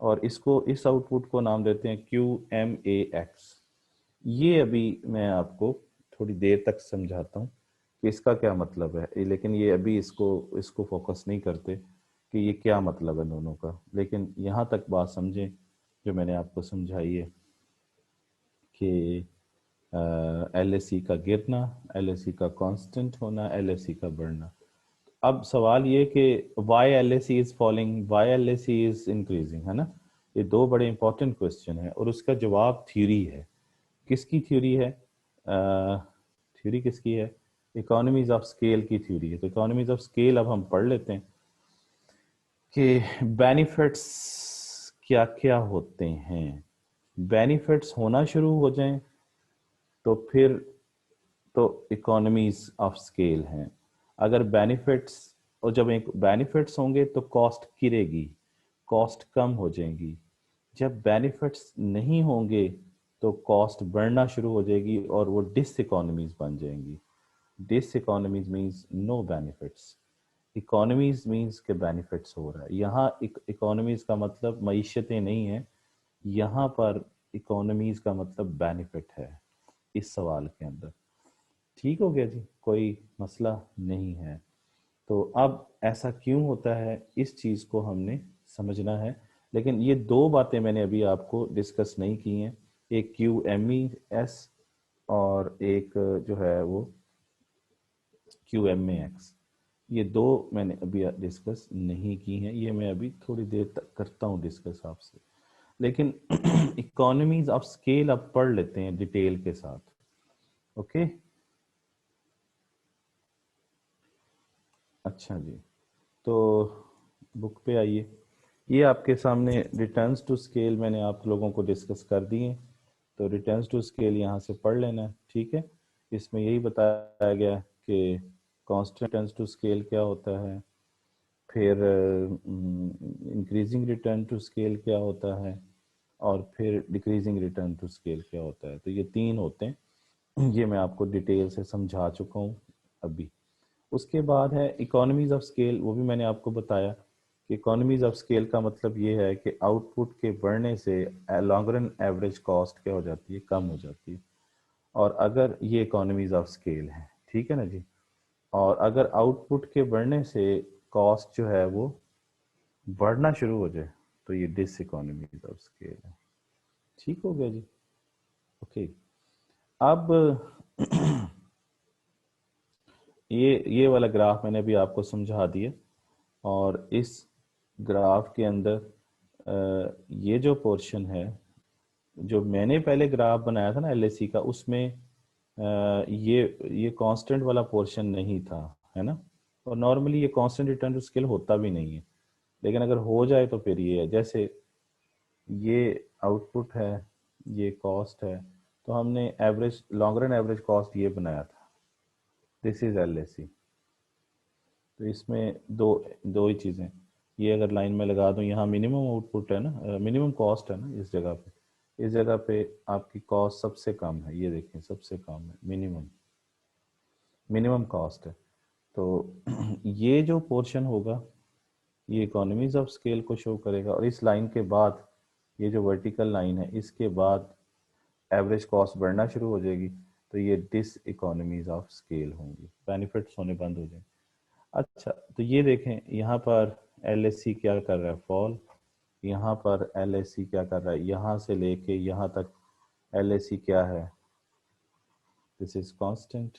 और इसको, इस आउटपुट को नाम देते हैं क्यू एम ए एक्स। ये अभी मैं आपको थोड़ी देर तक समझाता हूँ कि इसका क्या मतलब है, लेकिन ये अभी इसको इसको फोकस नहीं करते कि ये क्या मतलब है दोनों का, लेकिन यहाँ तक बात समझें जो मैंने आपको समझाई है कि LAC का गिरना, LAC का कांस्टेंट होना, LAC का बढ़ना। अब सवाल ये कि why LAC is falling, why LAC is increasing, है ना। ये दो बड़े इंपॉर्टेंट क्वेश्चन है और उसका जवाब थ्योरी है। किसकी थ्योरी है? थ्योरी किसकी है? इकोनॉमीज ऑफ स्केल की थ्योरी है। तो इकोनॉमीज ऑफ स्केल अब हम पढ़ लेते हैं कि बेनिफिट्स क्या क्या होते हैं। बेनिफिट्स होना शुरू हो जाएं तो फिर तो इकोनॉमीज ऑफ स्केल हैं। अगर बेनिफिट्स, और जब एक बेनिफिट्स होंगे तो कॉस्ट गिरेगी, कॉस्ट कम हो जाएगी। जब बेनिफिट्स नहीं होंगे तो कॉस्ट बढ़ना शुरू हो जाएगी और वो डिस इकोनॉमीज बन जाएंगी। Diseconomies means no benefits, economies means के बेनिफिट्स हो रहा है। यहाँ इकोनॉमीज का मतलब मईशतें नहीं है, यहाँ पर इकोनॉमीज का मतलब बेनिफिट है इस सवाल के अंदर। ठीक हो गया जी, कोई मसला नहीं है। तो अब ऐसा क्यों होता है इस चीज़ को हमने समझना है। लेकिन ये दो बातें मैंने अभी आपको डिस्कस नहीं की हैं, एक QMES और एक जो है वो QMAX। ये दो मैंने अभी डिस्कस नहीं की हैं, ये मैं अभी थोड़ी देर तक करता हूँ डिस्कस आपसे। लेकिन इकोनॉमीज ऑफ स्केल अब पढ़ लेते हैं डिटेल के साथ। ओके, अच्छा जी। तो बुक पे आइए। ये आपके सामने रिटर्न्स टू स्केल मैंने आप लोगों को डिस्कस कर दिए। तो रिटर्न्स टू स्केल यहाँ से पढ़ लेना है, ठीक है। इसमें यही बताया गया कि कांस्टेंट रिटर्न्स टू स्केल क्या होता है, फिर इंक्रीजिंग रिटर्न टू स्केल क्या होता है, और फिर डिक्रीजिंग रिटर्न टू स्केल क्या होता है। तो ये तीन होते हैं, ये मैं आपको डिटेल से समझा चुका हूँ अभी। उसके बाद है इकोनॉमीज ऑफ स्केल, वो भी मैंने आपको बताया कि इकोनॉमीज ऑफ स्केल का मतलब ये है कि आउटपुट के बढ़ने से लॉन्ग रन एवरेज कॉस्ट क्या हो जाती है, कम हो जाती है। और अगर ये इकोनॉमीज ऑफ स्केल है, ठीक है ना जी। और अगर आउटपुट के बढ़ने से कॉस्ट जो है वो बढ़ना शुरू हो जाए तो ये डिस इकोनॉमीज ऑफ स्केल है। ठीक हो गया जी, ओके। अब ये वाला ग्राफ मैंने अभी आपको समझा दिया। और इस ग्राफ के अंदर ये जो पोर्शन है, जो मैंने पहले ग्राफ बनाया था ना LAC का, उसमें ये कांस्टेंट वाला पोर्शन नहीं था, है ना। और नॉर्मली ये कांस्टेंट रिटर्न टू स्केल होता भी नहीं है। लेकिन अगर हो जाए तो फिर ये है, जैसे ये आउटपुट है, ये कॉस्ट है, तो हमने average long run average cost ये बनाया था, दिस इज LAC। तो इसमें दो दो ही चीज़ें, ये अगर लाइन में लगा दूं, यहाँ मिनिमम आउटपुट है ना, मिनिमम कॉस्ट है ना इस जगह पे। इस जगह पे आपकी कॉस्ट सबसे कम है, ये देखें सबसे कम है, मिनिमम मिनिमम कॉस्ट है। तो ये जो पोर्शन होगा ये इकोनॉमीज ऑफ स्केल को शो करेगा। और इस लाइन के बाद, ये जो वर्टिकल लाइन है, इसके बाद एवरेज कॉस्ट बढ़ना शुरू हो जाएगी, तो ये डिस इकोनॉमीज ऑफ स्केल होंगी, बेनिफिट्स होने बंद हो जाएंगे। अच्छा, तो ये देखें यहाँ पर LAC क्या कर रहा है, फॉल। यहाँ पर LAC क्या कर रहा है, यहाँ से लेके यहाँ तक LAC क्या है, दिस इज कांस्टेंट।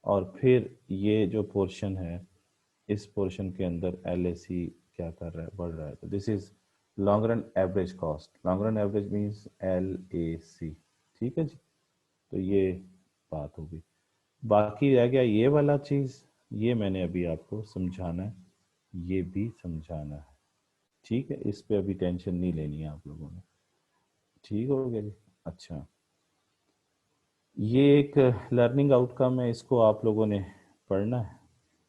और फिर ये जो पोर्शन है, इस पोर्शन के अंदर LAC क्या कर रहा है, बढ़ रहा है। तो this is long run average cost, long run average means LAC। ठीक है जी, तो ये बात होगी। बाकी रह गया ये वाला चीज़, ये मैंने अभी आपको समझाना है, ये भी समझाना है। ठीक है, इस पे अभी टेंशन नहीं लेनी है आप लोगों ने। ठीक हो गया जी, अच्छा। ये एक लर्निंग आउटकम है, इसको आप लोगों ने पढ़ना है,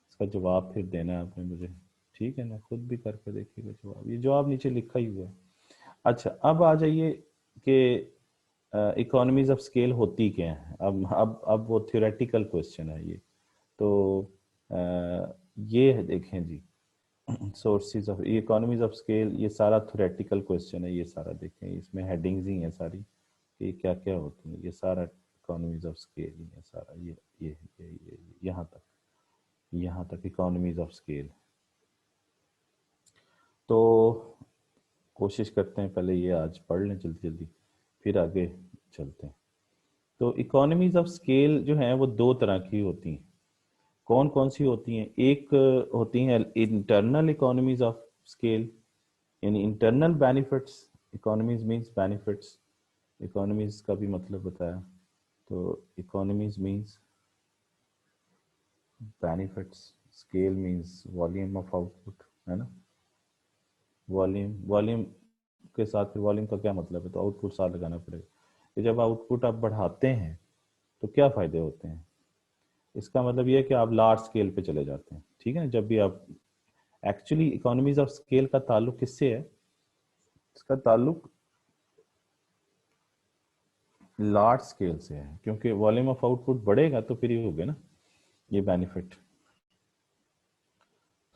इसका जवाब फिर देना है आपने मुझे। ठीक है ना, खुद भी करके देखिएगा जवाब, ये जवाब नीचे लिखा ही हुआ है। अच्छा, अब आ जाइए कि इकोनॉमीज ऑफ स्केल होती क्या है। अब वो थ्योरेटिकल क्वेश्चन है ये। तो ये है, देखें जी, sources of economies of scale, ये सारा थ्योरेटिकल क्वेश्चन है। ये सारा देखें, इसमें हेडिंग्स ही हैं सारी कि क्या क्या होती है। ये सारा इकोनॉमीज ऑफ स्केल ही है सारा, ये यहाँ तक इकोनॉमीज ऑफ स्केल। तो कोशिश करते हैं पहले ये आज पढ़ लें जल्दी जल्दी, फिर आगे चलते हैं। तो इकोनॉमीज ऑफ स्केल जो है वो दो तरह की होती हैं। कौन कौन सी होती हैं? एक होती हैं इंटरनल इकोनॉमीज ऑफ स्केल, यानी internal benefits. Economies means benefits, economies का भी मतलब बताया। तो economies means benefits, scale means volume of output, है ना। वॉल्यूम, वॉल्यूम के साथ फिर वॉल्यूम का क्या मतलब है, तो आउटपुट साथ लगाना पड़ेगा। तो जब आउटपुट आप बढ़ाते हैं तो क्या फ़ायदे होते हैं? इसका मतलब ये है कि आप लार्ज स्केल पे चले जाते हैं, ठीक है ना। जब भी आप एक्चुअली इकोनॉमीज ऑफ स्केल का ताल्लुक किससे है? इसका ताल्लुक लार्ज स्केल से है, क्योंकि वॉल्यूम ऑफ आउटपुट बढ़ेगा तो फिर ये हो गया ना ये बेनिफिट।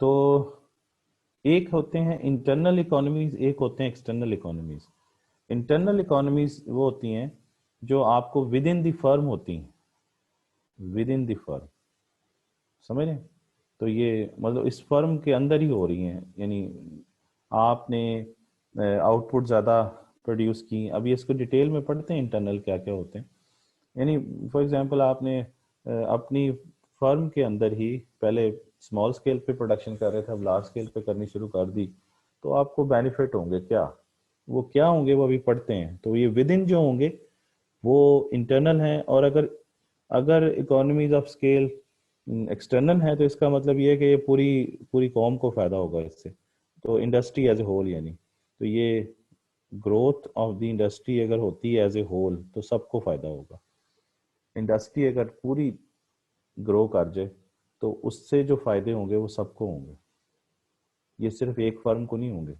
तो एक होते हैं इंटरनल इकोनॉमीज, एक होते हैं एक्सटर्नल इकोनॉमीज। इंटरनल इकोनॉमीज वो होती हैं जो आपको विद इन द फर्म होती हैं, विद इन द फर्म, समझ रहे हैं। तो ये मतलब इस फर्म के अंदर ही हो रही हैं, यानी आपने आउटपुट ज़्यादा प्रोड्यूस की। अभी इसको डिटेल में पढ़ते हैं इंटरनल क्या क्या होते हैं। यानी फॉर एग्जांपल आपने अपनी फर्म के अंदर ही पहले स्मॉल स्केल पे प्रोडक्शन कर रहे थे, अब लार्ज स्केल पे करनी शुरू कर दी, तो आपको बेनिफिट होंगे क्या? वो क्या होंगे वो अभी पढ़ते हैं। तो ये विद इन जो होंगे वो इंटरनल हैं, और अगर अगर इकोनॉमीज ऑफ स्केल एक्सटर्नल है तो इसका मतलब ये है कि ये पूरी पूरी कौम को फायदा होगा इससे। तो इंडस्ट्री एज ए होल, यानी तो ये ग्रोथ ऑफ द इंडस्ट्री अगर होती है एज ए होल तो सबको फायदा होगा। इंडस्ट्री अगर पूरी ग्रो कर जाए तो उससे जो फायदे होंगे वो सबको होंगे, ये सिर्फ एक फर्म को नहीं होंगे।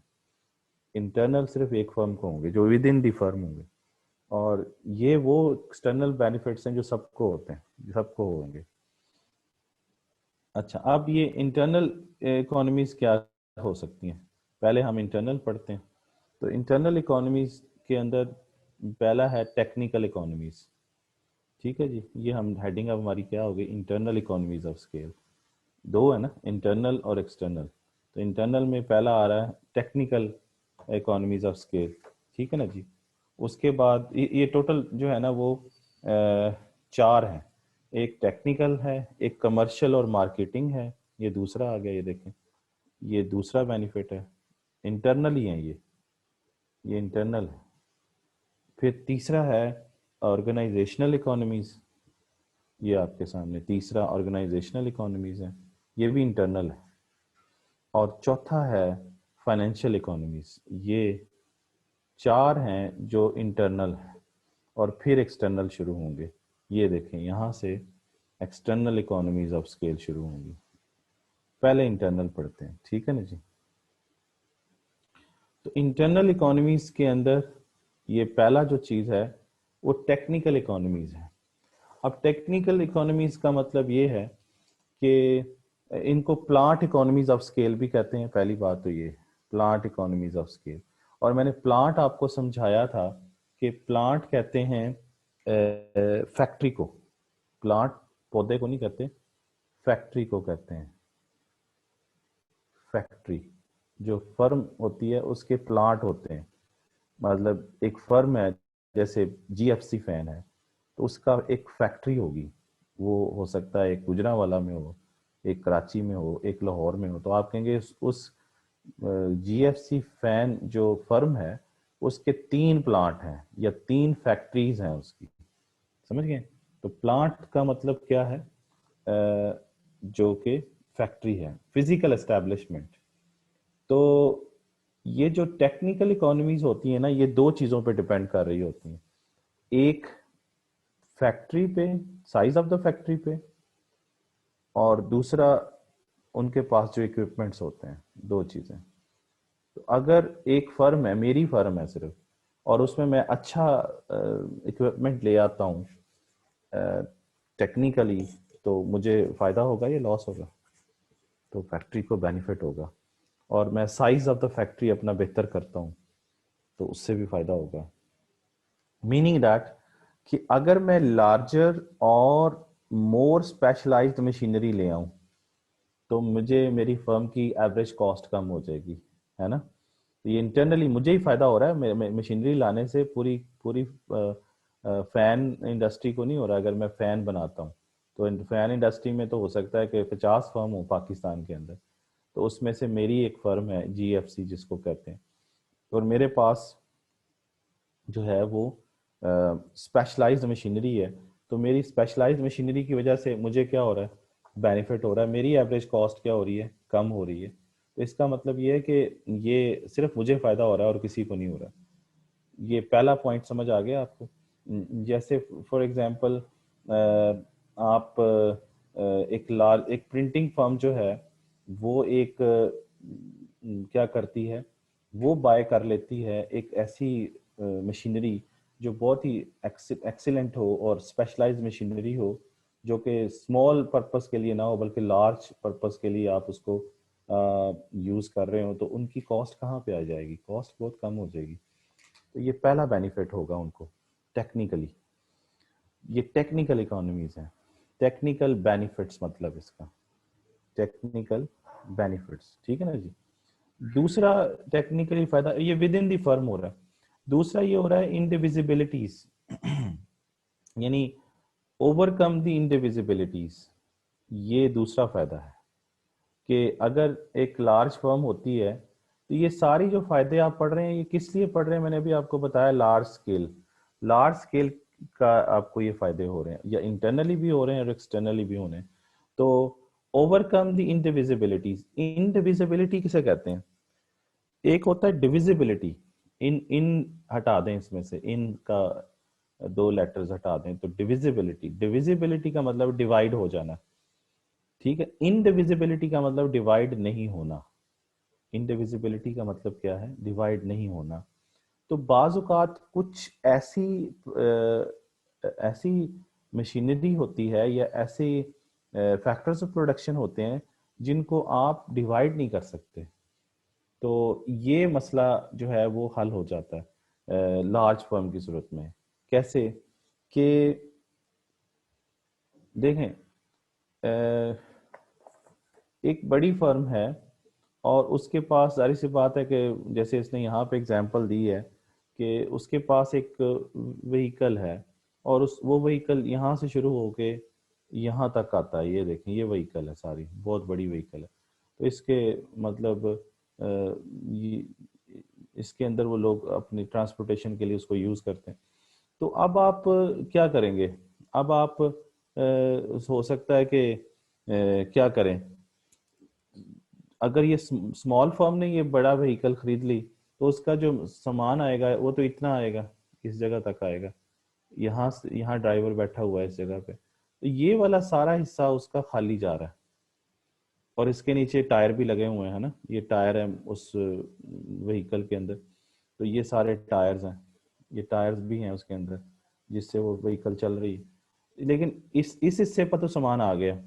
इंटरनल सिर्फ एक फर्म को होंगे जो विद इन दी फर्म होंगे, और ये वो एक्सटर्नल बेनिफिट्स हैं जो सबको होते हैं, जो सबको होंगे। अच्छा, अब ये इंटरनल इकोनॉमीज क्या हो सकती हैं? पहले हम इंटरनल पढ़ते हैं। तो इंटरनल इकोनॉमीज के अंदर पहला है टेक्निकल इकोनॉमीज, ठीक है जी। ये हम हेडिंग अब हमारी क्या होगी, इंटरनल इकोनॉमीज ऑफ स्केल। दो है ना, इंटरनल और एक्सटर्नल। तो इंटरनल में पहला आ रहा है टेक्निकल इकोनॉमीज ऑफ स्केल, ठीक है ना जी। उसके बाद ये टोटल जो है ना वो चार हैं। एक टेक्निकल है, एक कमर्शियल और मार्केटिंग है, ये दूसरा आ गया, ये देखें, ये दूसरा बेनिफिट है। इंटरनल ही है ये इंटरनल है। फिर तीसरा है ऑर्गेनाइजेशनल इकोनॉमीज, ये आपके सामने तीसरा ऑर्गेनाइजेशनल इकोनॉमीज है, ये भी इंटरनल है। और चौथा है फाइनेंशियल इकोनॉमीज। ये चार हैं जो इंटरनल है, और फिर एक्सटर्नल शुरू होंगे। ये देखें यहाँ से एक्सटर्नल इकोनॉमीज ऑफ स्केल शुरू होंगी। पहले इंटरनल पढ़ते हैं, ठीक है ना जी। तो इंटरनल इकोनॉमीज के अंदर ये पहला जो चीज़ है वो टेक्निकल इकोनॉमीज है। अब टेक्निकल इकोनॉमीज का मतलब ये है कि इनको प्लांट इकोनॉमीज ऑफ स्केल भी कहते हैं। पहली बात तो ये प्लांट इकोनॉमीज ऑफ स्केल, और मैंने प्लांट आपको समझाया था कि प्लांट कहते हैं फैक्ट्री को। प्लांट पौधे को नहीं कहते, फैक्ट्री को कहते हैं। फैक्ट्री जो फर्म होती है उसके प्लांट होते हैं। मतलब एक फर्म है, जैसे जीएफसी फैन है, तो उसका एक फैक्ट्री होगी। वो हो सकता है एक गुजरांवाला में हो, एक कराची में हो, एक लाहौर में हो। तो आप कहेंगे उस जीएफसी फैन जो फर्म है उसके तीन प्लांट हैं या तीन फैक्ट्रीज हैं उसकी, समझ गए। तो प्लांट का मतलब क्या है? जो कि फैक्ट्री है, फिजिकल एस्टेब्लिशमेंट। तो ये जो टेक्निकल इकोनॉमीज होती है ना, ये दो चीजों पे डिपेंड कर रही होती हैं। एक फैक्ट्री पे, साइज ऑफ द फैक्ट्री पे, और दूसरा उनके पास जो इक्विपमेंट्स होते हैं। दो चीजें। तो अगर एक फर्म है, मेरी फर्म है सिर्फ, और उसमें मैं अच्छा इक्विपमेंट ले आता हूँ टेक्निकली, तो मुझे फायदा होगा या लॉस होगा? तो फैक्ट्री को बेनिफिट होगा। और मैं साइज ऑफ द फैक्ट्री अपना बेहतर करता हूँ तो उससे भी फायदा होगा। मीनिंग दैट कि अगर मैं लार्जर और मोर स्पेशलाइज्ड मशीनरी ले आऊं तो मुझे मेरी फर्म की एवरेज कॉस्ट कम हो जाएगी, है ना। तो ये इंटरनली मुझे ही फायदा हो रहा है, मशीनरी लाने से पूरी पूरी फैन इंडस्ट्री को नहीं हो रहा। अगर मैं फैन बनाता हूँ तो फैन इंडस्ट्री में तो हो सकता है कि 50 फर्म हो पाकिस्तान के अंदर, तो उसमें से मेरी एक फर्म है GFC जिसको कहते हैं, और मेरे पास जो है वो स्पेशलाइज्ड मशीनरी है। तो मेरी स्पेशलाइज्ड मशीनरी की वजह से मुझे क्या हो रहा है, बेनिफिट हो रहा है। मेरी एवरेज कॉस्ट क्या हो रही है, कम हो रही है। तो इसका मतलब ये है कि ये सिर्फ मुझे फ़ायदा हो रहा है और किसी को नहीं हो रहा। ये पहला पॉइंट समझ आ गया आपको। जैसे फॉर एग्जांपल आप एक प्रिंटिंग फर्म जो है वो एक क्या करती है, वो बाय कर लेती है एक ऐसी मशीनरी जो बहुत ही एक्सीलेंट हो और स्पेशलाइज्ड मशीनरी हो, जो कि स्मॉल पर्पस के लिए ना हो बल्कि लार्ज पर्पस के लिए आप उसको यूज कर रहे हो। तो उनकी कॉस्ट कहाँ पे आ जाएगी, कॉस्ट बहुत कम हो जाएगी। तो ये पहला बेनिफिट होगा उनको टेक्निकली। ये टेक्निकल इकोनॉमीज हैं, टेक्निकल बेनिफिट्स मतलब इसका, टेक्निकल बेनिफिट्स, ठीक है ना जी। दूसरा टेक्निकली फायदा ये विद इन दी फर्म हो रहा है। दूसरा ये हो रहा है इंडिविजिबिलिटीज, यानी ओवरकम दी इंडिविजिबिलिटीज। ये दूसरा फायदा है कि अगर एक लार्ज फर्म होती है तो ये सारी जो फायदे आप पढ़ रहे हैं ये किस लिए पढ़ रहे हैं, मैंने अभी आपको बताया, लार्ज स्केल का आपको ये फायदे हो रहे हैं, या इंटरनली भी हो रहे हैं और एक्सटर्नली भी हो रहे हैं। तो ओवरकम द इंडिविजिबिलिटीज, इंडिविजिबिलिटी किसे कहते हैं, एक होता है डिविजिबिलिटी। इन इन हटा दें, इसमें से इन का दो लेटर्स हटा दें तो डिविजिबिलिटी, डिविजिबिलिटी का मतलब डिवाइड हो जाना, ठीक है। इनडिविजिबिलिटी का मतलब डिवाइड नहीं होना। इनडिविजिबिलिटी का मतलब क्या है, डिवाइड नहीं होना। तो बाज औकात कुछ ऐसी मशीनरी होती है या ऐसे फैक्टर्स ऑफ प्रोडक्शन होते हैं जिनको आप डिवाइड नहीं कर सकते। तो ये मसला जो है वो हल हो जाता है लार्ज फर्म की सूरत में। कैसे कि देखें, एक बड़ी फर्म है और उसके पास जाहिर सी बात है कि जैसे इसने यहाँ पे एग्जांपल दी है कि उसके पास एक व्हीकल है और उस वो व्हीकल यहाँ से शुरू होके यहाँ तक आता है। ये देखें, ये व्हीकल है, सारी बहुत बड़ी व्हीकल है। तो इसके मतलब ये इसके अंदर वो लोग अपनी ट्रांसपोर्टेशन के लिए उसको यूज़ करते हैं। तो अब आप क्या करेंगे, अब आप हो सकता है कि क्या करें, अगर ये स्मॉल फर्म ने ये बड़ा व्हीकल खरीद ली तो उसका जो सामान आएगा वो तो इतना आएगा, इस जगह तक आएगा, यहाँ से यहाँ ड्राइवर बैठा हुआ है इस जगह पे, तो ये वाला सारा हिस्सा उसका खाली जा रहा है। और इसके नीचे टायर भी लगे हुए हैं ना, ये टायर है उस व्हीकल के अंदर, तो ये सारे टायर्स हैं, ये टायर्स भी हैं उसके अंदर जिससे वो व्हीकल चल रही है। लेकिन इस हिस्से पर तो सामान आ गया,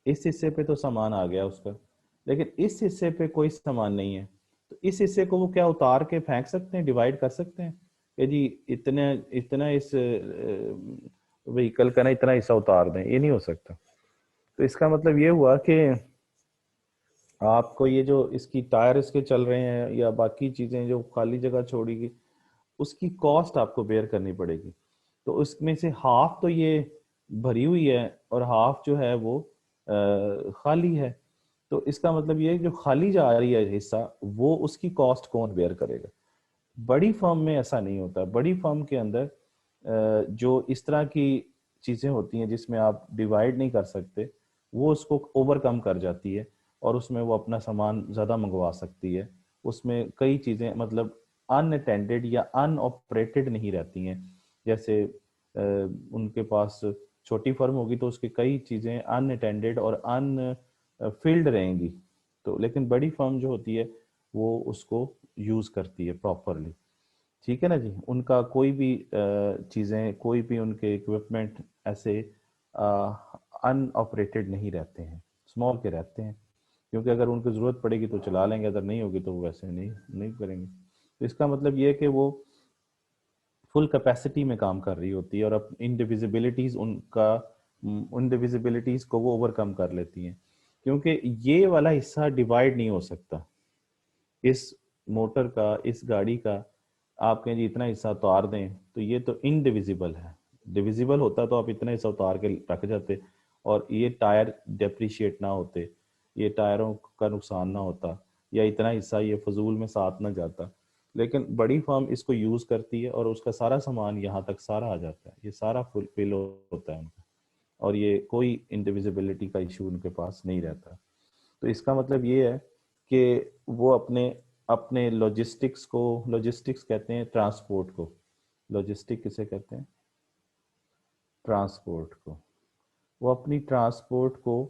इस हिस्से पे तो सामान आ गया उसका, लेकिन इस हिस्से पे कोई सामान नहीं है। तो इस हिस्से को वो क्या उतार के फेंक सकते हैं, डिवाइड कर सकते हैं कि जी इतने इतना इस व्हीकल का ना इतना हिस्सा उतार दें, ये नहीं हो सकता। तो इसका मतलब ये हुआ कि आपको ये जो इसकी टायर इसके चल रहे हैं या बाकी चीजें जो खाली जगह छोड़ेगी उसकी कॉस्ट आपको बेयर करनी पड़ेगी। तो उसमें से हाफ तो ये भरी हुई है और हाफ जो है वो खाली है। तो इसका मतलब ये है जो खाली जा रही है हिस्सा वो उसकी कॉस्ट कौन बेयर करेगा। बड़ी फर्म में ऐसा नहीं होता। बड़ी फर्म के अंदर जो इस तरह की चीजें होती हैं जिसमें आप डिवाइड नहीं कर सकते, वो उसको ओवरकम कर जाती है और उसमें वो अपना सामान ज्यादा मंगवा सकती है। उसमें कई चीजें मतलब अनअटेंडेड या अनऑपरेटेड नहीं रहती हैं। जैसे उनके पास छोटी फर्म होगी तो उसकी कई चीजें अनअटेंडेड और अनफिल्ड रहेंगी। तो लेकिन बड़ी फर्म जो होती है वो उसको यूज करती है प्रॉपरली, ठीक है ना जी। उनका कोई भी चीजें, कोई भी उनके इक्विपमेंट ऐसे अनऑपरेटेड नहीं रहते हैं, स्मॉल के रहते हैं। क्योंकि अगर उनको जरूरत पड़ेगी तो चला लेंगे, अगर नहीं होगी तो वो वैसे नहीं नहीं करेंगे। तो इसका मतलब ये है कि वो फुल कैपेसिटी में काम कर रही होती है और अब इंडिविजिबिलिटीज को वो ओवरकम कर लेती हैं। क्योंकि ये वाला हिस्सा डिवाइड नहीं हो सकता, इस मोटर का, इस गाड़ी का आप कहें जी इतना हिस्सा उतार दें, तो ये तो इनडिविजिबल है। डिविजिबल होता तो आप इतना हिस्सा उतार के रख जाते और ये टायर डेप्रिशिएट ना होते, ये टायरों का नुकसान ना होता, या इतना हिस्सा ये फजूल में साथ ना जाता। लेकिन बड़ी फर्म इसको यूज करती है और उसका सारा सामान यहाँ तक सारा आ जाता है, ये सारा फुलफिल होता है उनका, और ये कोई इंडिविजिबिलिटी का इशू उनके पास नहीं रहता। तो इसका मतलब ये है कि वो अपने अपने लॉजिस्टिक्स कहते हैं ट्रांसपोर्ट को, लॉजिस्टिक किसे कहते हैं, ट्रांसपोर्ट को, वो अपनी ट्रांसपोर्ट को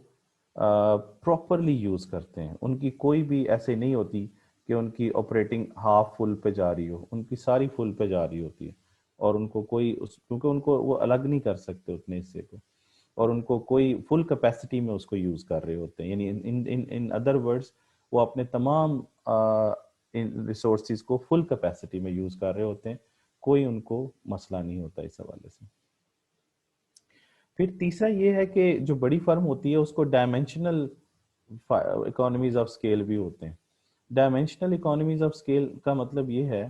प्रॉपरली यूज करते हैं। उनकी कोई भी ऐसे नहीं होती कि उनकी ऑपरेटिंग हाफ फुल पे जा रही हो, उनकी सारी फुल पे जा रही होती है। और उनको कोई क्योंकि उनको वो अलग नहीं कर सकते उतने हिस्से को, और उनको कोई फुल कैपेसिटी में उसको यूज कर रहे होते हैं, यानी इन इन इन अदर वर्ड्स वो अपने तमाम इन रिसोर्सेज को फुल कैपेसिटी में यूज कर रहे होते हैं, कोई उनको मसला नहीं होता इस हवाले से। फिर तीसरा ये है कि जो बड़ी फर्म होती है उसको डायमेंशनल इकोनॉमीज ऑफ स्केल भी होते हैं। डायमेंशनल इकोनॉमीज ऑफ स्केल का मतलब ये है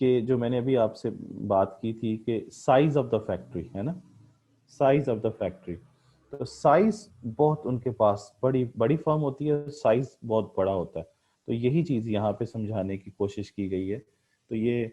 कि जो मैंने अभी आपसे बात की थी कि साइज ऑफ द फैक्ट्री है ना, साइज ऑफ द फैक्ट्री। तो साइज बहुत उनके पास बड़ी बड़ी फर्म होती है, साइज बहुत बड़ा होता है। तो यही चीज यहाँ पे समझाने की कोशिश की गई है। तो ये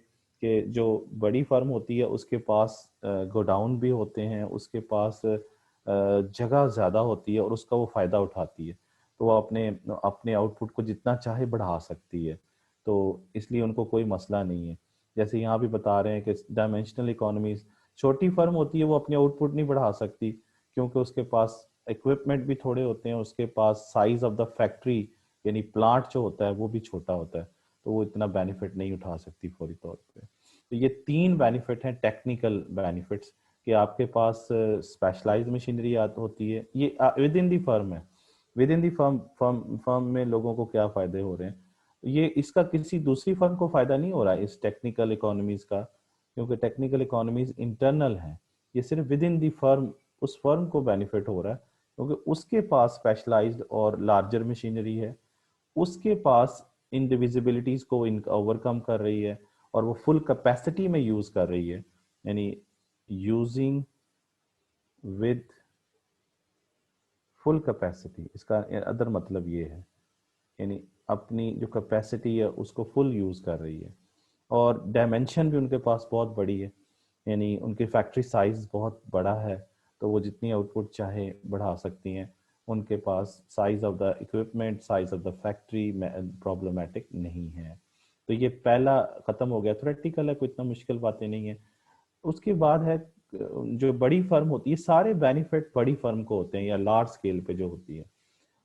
कि जो बड़ी फर्म होती है उसके पास गोडाउन भी होते हैं, उसके पास जगह ज्यादा होती है और उसका वो फायदा उठाती है। तो वो अपने अपने आउटपुट को जितना चाहे बढ़ा सकती है, तो इसलिए उनको कोई मसला नहीं है। जैसे यहाँ भी बता रहे हैं कि डायमेंशनल इकोनॉमीज, छोटी फर्म होती है वो अपनी आउटपुट नहीं बढ़ा सकती क्योंकि उसके पास इक्विपमेंट भी थोड़े होते हैं, उसके पास साइज ऑफ द फैक्ट्री यानी प्लांट जो होता है वो भी छोटा होता है, तो वो इतना बेनिफिट नहीं उठा सकती फौरी तौर पे। तो ये तीन बेनिफिट हैं टेक्निकल बेनिफिट्स, कि आपके पास स्पेशलाइज्ड मशीनरी होती है, ये विद इन दी फर्म है। With in the firm firm firm में लोगों को क्या फायदे हो रहे हैं, ये इसका किसी दूसरी फर्म को फायदा नहीं हो रहा है इस टेक्निकल इकोनॉमीज का, क्योंकि टेक्निकल इकोनॉमीज इंटरनल हैं। ये सिर्फ विद इन दी फर्म उस फर्म को बेनिफिट हो रहा है क्योंकि उसके पास स्पेशलाइज्ड और लार्जर मशीनरी है, उसके पास इंडिविजिबिलिटीज को ओवरकम कर रही है और वो फुल कैपेसिटी में यूज कर रही है, यानी यूजिंग विद फुल कैपेसिटी। इसका अदर मतलब ये है, यानी अपनी जो कैपेसिटी है उसको फुल यूज कर रही है। और डायमेंशन भी उनके पास बहुत बड़ी है, यानी उनकी फैक्ट्री साइज बहुत बड़ा है, तो वो जितनी आउटपुट चाहे बढ़ा सकती हैं। उनके पास size of the equipment, size of the factory problematic नहीं है। तो ये पहला खत्म हो गया, थ्योरेटिकल है, कोई इतना मुश्किल बातें नहीं है। उसके बाद है जो बड़ी फर्म होती है, सारे बेनिफिट बड़ी फर्म को होते हैं या लार्ज स्केल पे जो होती है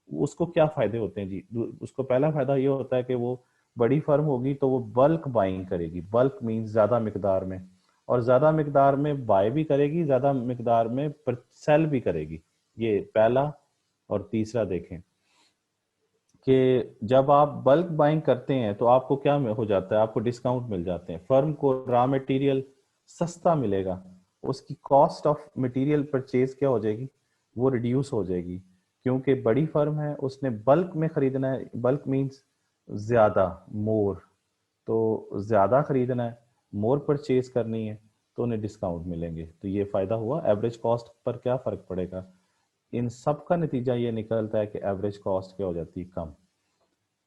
उसको क्या फायदे होते हैं जी। उसको पहला फायदा ये होता है कि वो बड़ी फर्म होगी तो वो बल्क बाइंग करेगी, बल्क मींस ज्यादा मिकदार में, और ज्यादा मिकदार में बाय भी करेगी, ज्यादा मिकदार में सेल भी करेगी। ये पहला। और तीसरा देखें कि जब आप बल्क बाइंग करते हैं तो आपको क्या हो जाता है, आपको डिस्काउंट मिल जाते हैं, फर्म को रॉ मटेरियल सस्ता मिलेगा, उसकी कॉस्ट ऑफ मटेरियल परचेज क्या हो जाएगी, वो रिड्यूस हो जाएगी। क्योंकि बड़ी फर्म है उसने बल्क में खरीदना है, बल्क मींस ज्यादा, मोर, तो ज्यादा खरीदना है, मोर परचेज करनी है, तो उन्हें डिस्काउंट मिलेंगे। तो ये फायदा हुआ। एवरेज कॉस्ट पर क्या फर्क पड़ेगा, इन सब का नतीजा ये निकलता है कि एवरेज कॉस्ट क्या हो जाती है, कम।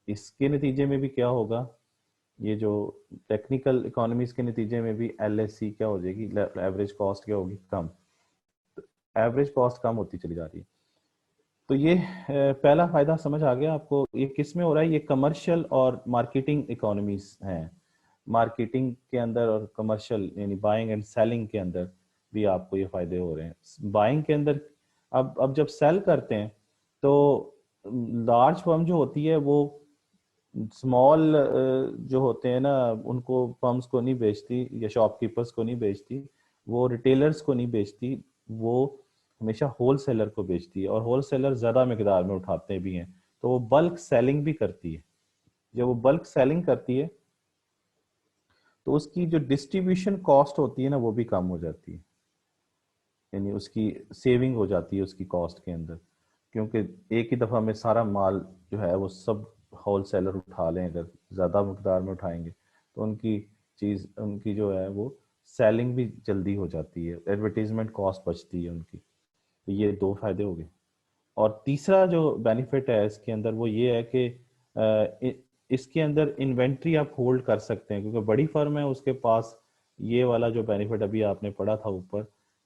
इसके नतीजे में भी क्या होगा, ये जो टेक्निकल इकोनॉमीज के नतीजे में भी एलएससी क्या हो जाएगी, एवरेज कॉस्ट क्या होगी, कम। एवरेज कॉस्ट कम होती चली जा रही है। तो ये पहला फायदा समझ आ गया आपको। ये किस में हो रहा है, ये कमर्शियल और मार्केटिंग इकोनॉमीज हैं। मार्केटिंग के अंदर और कमर्शियल यानी बाइंग एंड सेलिंग के अंदर भी आपको ये फायदे हो रहे हैं। बाइंग के अंदर अब जब सेल करते हैं तो लार्ज फर्म जो होती है वो स्मॉल जो होते हैं ना उनको, फर्म्स को नहीं बेचती या शॉपकीपर्स को नहीं बेचती, वो रिटेलर्स को नहीं बेचती, वो हमेशा होल सेलर को बेचती है, और होल सेलर ज्यादा मिकदार में उठाते भी हैं, तो वो बल्क सेलिंग भी करती है। जब वो बल्क सेलिंग करती है तो उसकी जो डिस्ट्रीब्यूशन कॉस्ट होती है ना वो भी कम हो जाती है, यानी उसकी सेविंग हो जाती है उसकी कॉस्ट के अंदर। क्योंकि एक ही दफ़ा में सारा माल जो है वो सब होल सेलर उठा लें, अगर ज़्यादा मकदार में उठाएंगे तो उनकी चीज़ उनकी जो है वो सेलिंग भी जल्दी हो जाती है, एडवर्टीजमेंट कॉस्ट बचती है उनकी। तो ये दो फायदे हो गए। और तीसरा जो बेनिफिट है इसके अंदर वो ये है कि इसके अंदर इन्वेंट्री आप होल्ड कर सकते हैं, क्योंकि बड़ी फर्म है उसके पास ये वाला जो बेनिफिट अभी आपने पढ़ा था ऊपर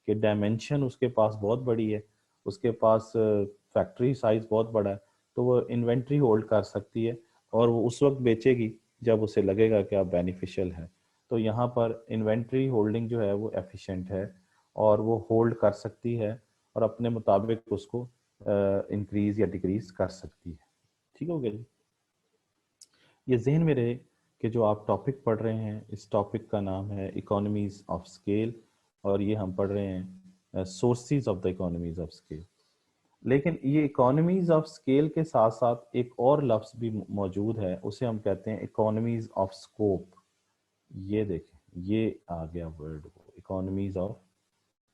कि डायमेंशन उसके पास बहुत बड़ी है, उसके पास फैक्ट्री साइज बहुत बड़ा है, तो वो इन्वेंट्री होल्ड कर सकती है और वो उस वक्त बेचेगी जब उसे लगेगा कि आप बेनिफिशियल है। तो यहाँ पर इन्वेंट्री होल्डिंग जो है वो एफिशिएंट है और वो होल्ड कर सकती है और अपने मुताबिक उसको इंक्रीज या डिक्रीज कर सकती है। ठीक हो गया जी। ये जहन में रहे कि जो आप टॉपिक पढ़ रहे हैं इस टॉपिक का नाम है इकोनॉमीज ऑफ स्केल, और ये हम पढ़ रहे हैं sources of the economies of scale. लेकिन ये इकोनॉमीज ऑफ स्केल के साथ साथ एक और लफ्ज़ भी मौजूद है, उसे हम कहते हैं इकोनॉमीज ऑफ स्कोप। ये देखें, ये आ गया वर्ड, इकोनॉमीज ऑफ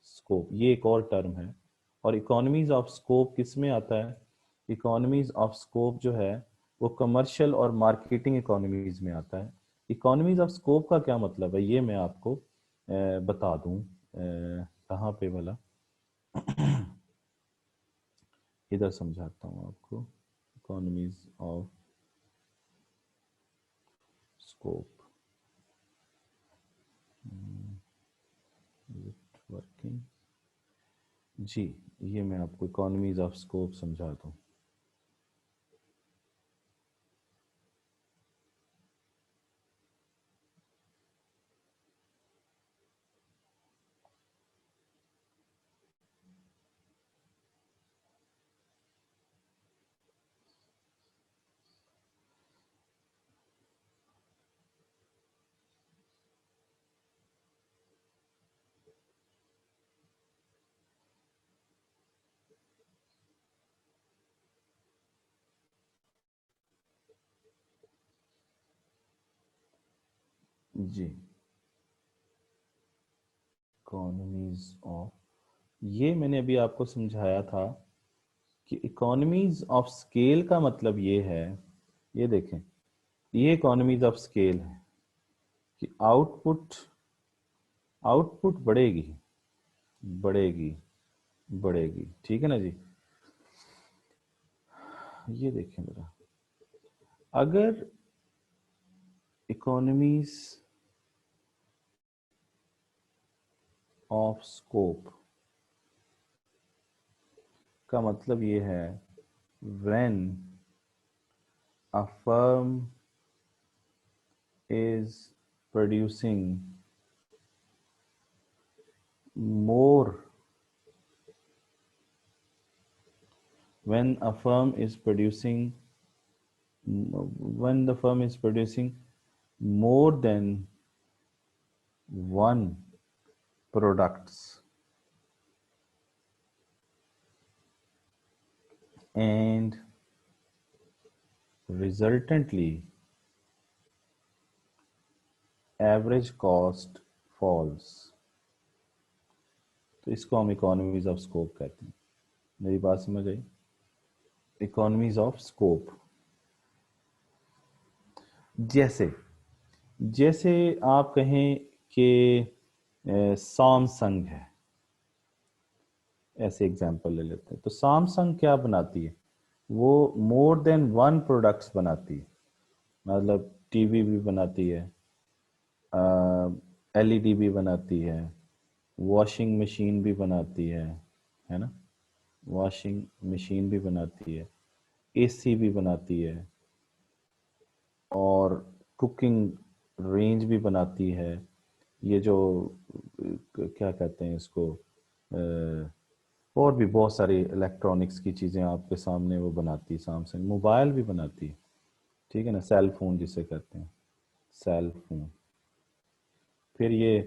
स्कोप, ये एक और टर्म है। और इकोनॉमीज ऑफ स्कोप किस में आता है? इकोनॉमीज ऑफ स्कोप जो है वो कमर्शियल और मार्केटिंग इकोनॉमीज में आता है। इकोनॉमीज ऑफ स्कोप का क्या मतलब है ये मैं आपको बता दूं। कहाँ पे वाला इधर समझाता हूँ आपको। इकोनॉमीज ऑफ स्कोप वर्किंग जी, ये मैं आपको इकोनॉमीज ऑफ स्कोप समझा दूँ। जी, इकोनॉमीज ऑफ, ये मैंने अभी आपको समझाया था कि इकोनॉमीज ऑफ स्केल का मतलब ये है, ये देखें, ये इकोनॉमीज ऑफ स्केल है कि आउटपुट आउटपुट बढ़ेगी बढ़ेगी बढ़ेगी। ठीक है ना जी। ये देखें जरा, अगर इकोनॉमीज ऑफ स्कोप का मतलब ये है when a firm is producing more, when a firm is producing, when the firm is producing more than one products and resultantly average cost falls, तो इसको हम इकोनॉमीज ऑफ स्कोप कहते हैं। मेरी बात समझ आई? इकोनॉमीज ऑफ स्कोप जैसे जैसे आप कहें कि सैमसंग है, ऐसे एग्जांपल ले लेते हैं, तो सैमसंग क्या बनाती है? वो मोर देन वन प्रोडक्ट्स बनाती है, मतलब टीवी भी बनाती है, एलईडी भी बनाती है, वॉशिंग मशीन भी बनाती है ना, वॉशिंग मशीन भी बनाती है, एसी भी बनाती है, और कुकिंग रेंज भी बनाती है। ये जो क्या कहते हैं इसको, और भी बहुत सारी इलेक्ट्रॉनिक्स की चीज़ें आपके सामने वो बनाती है। सैमसंग मोबाइल भी बनाती है, ठीक है ना, सेल फोन जिसे कहते हैं, सेल फोन। फिर ये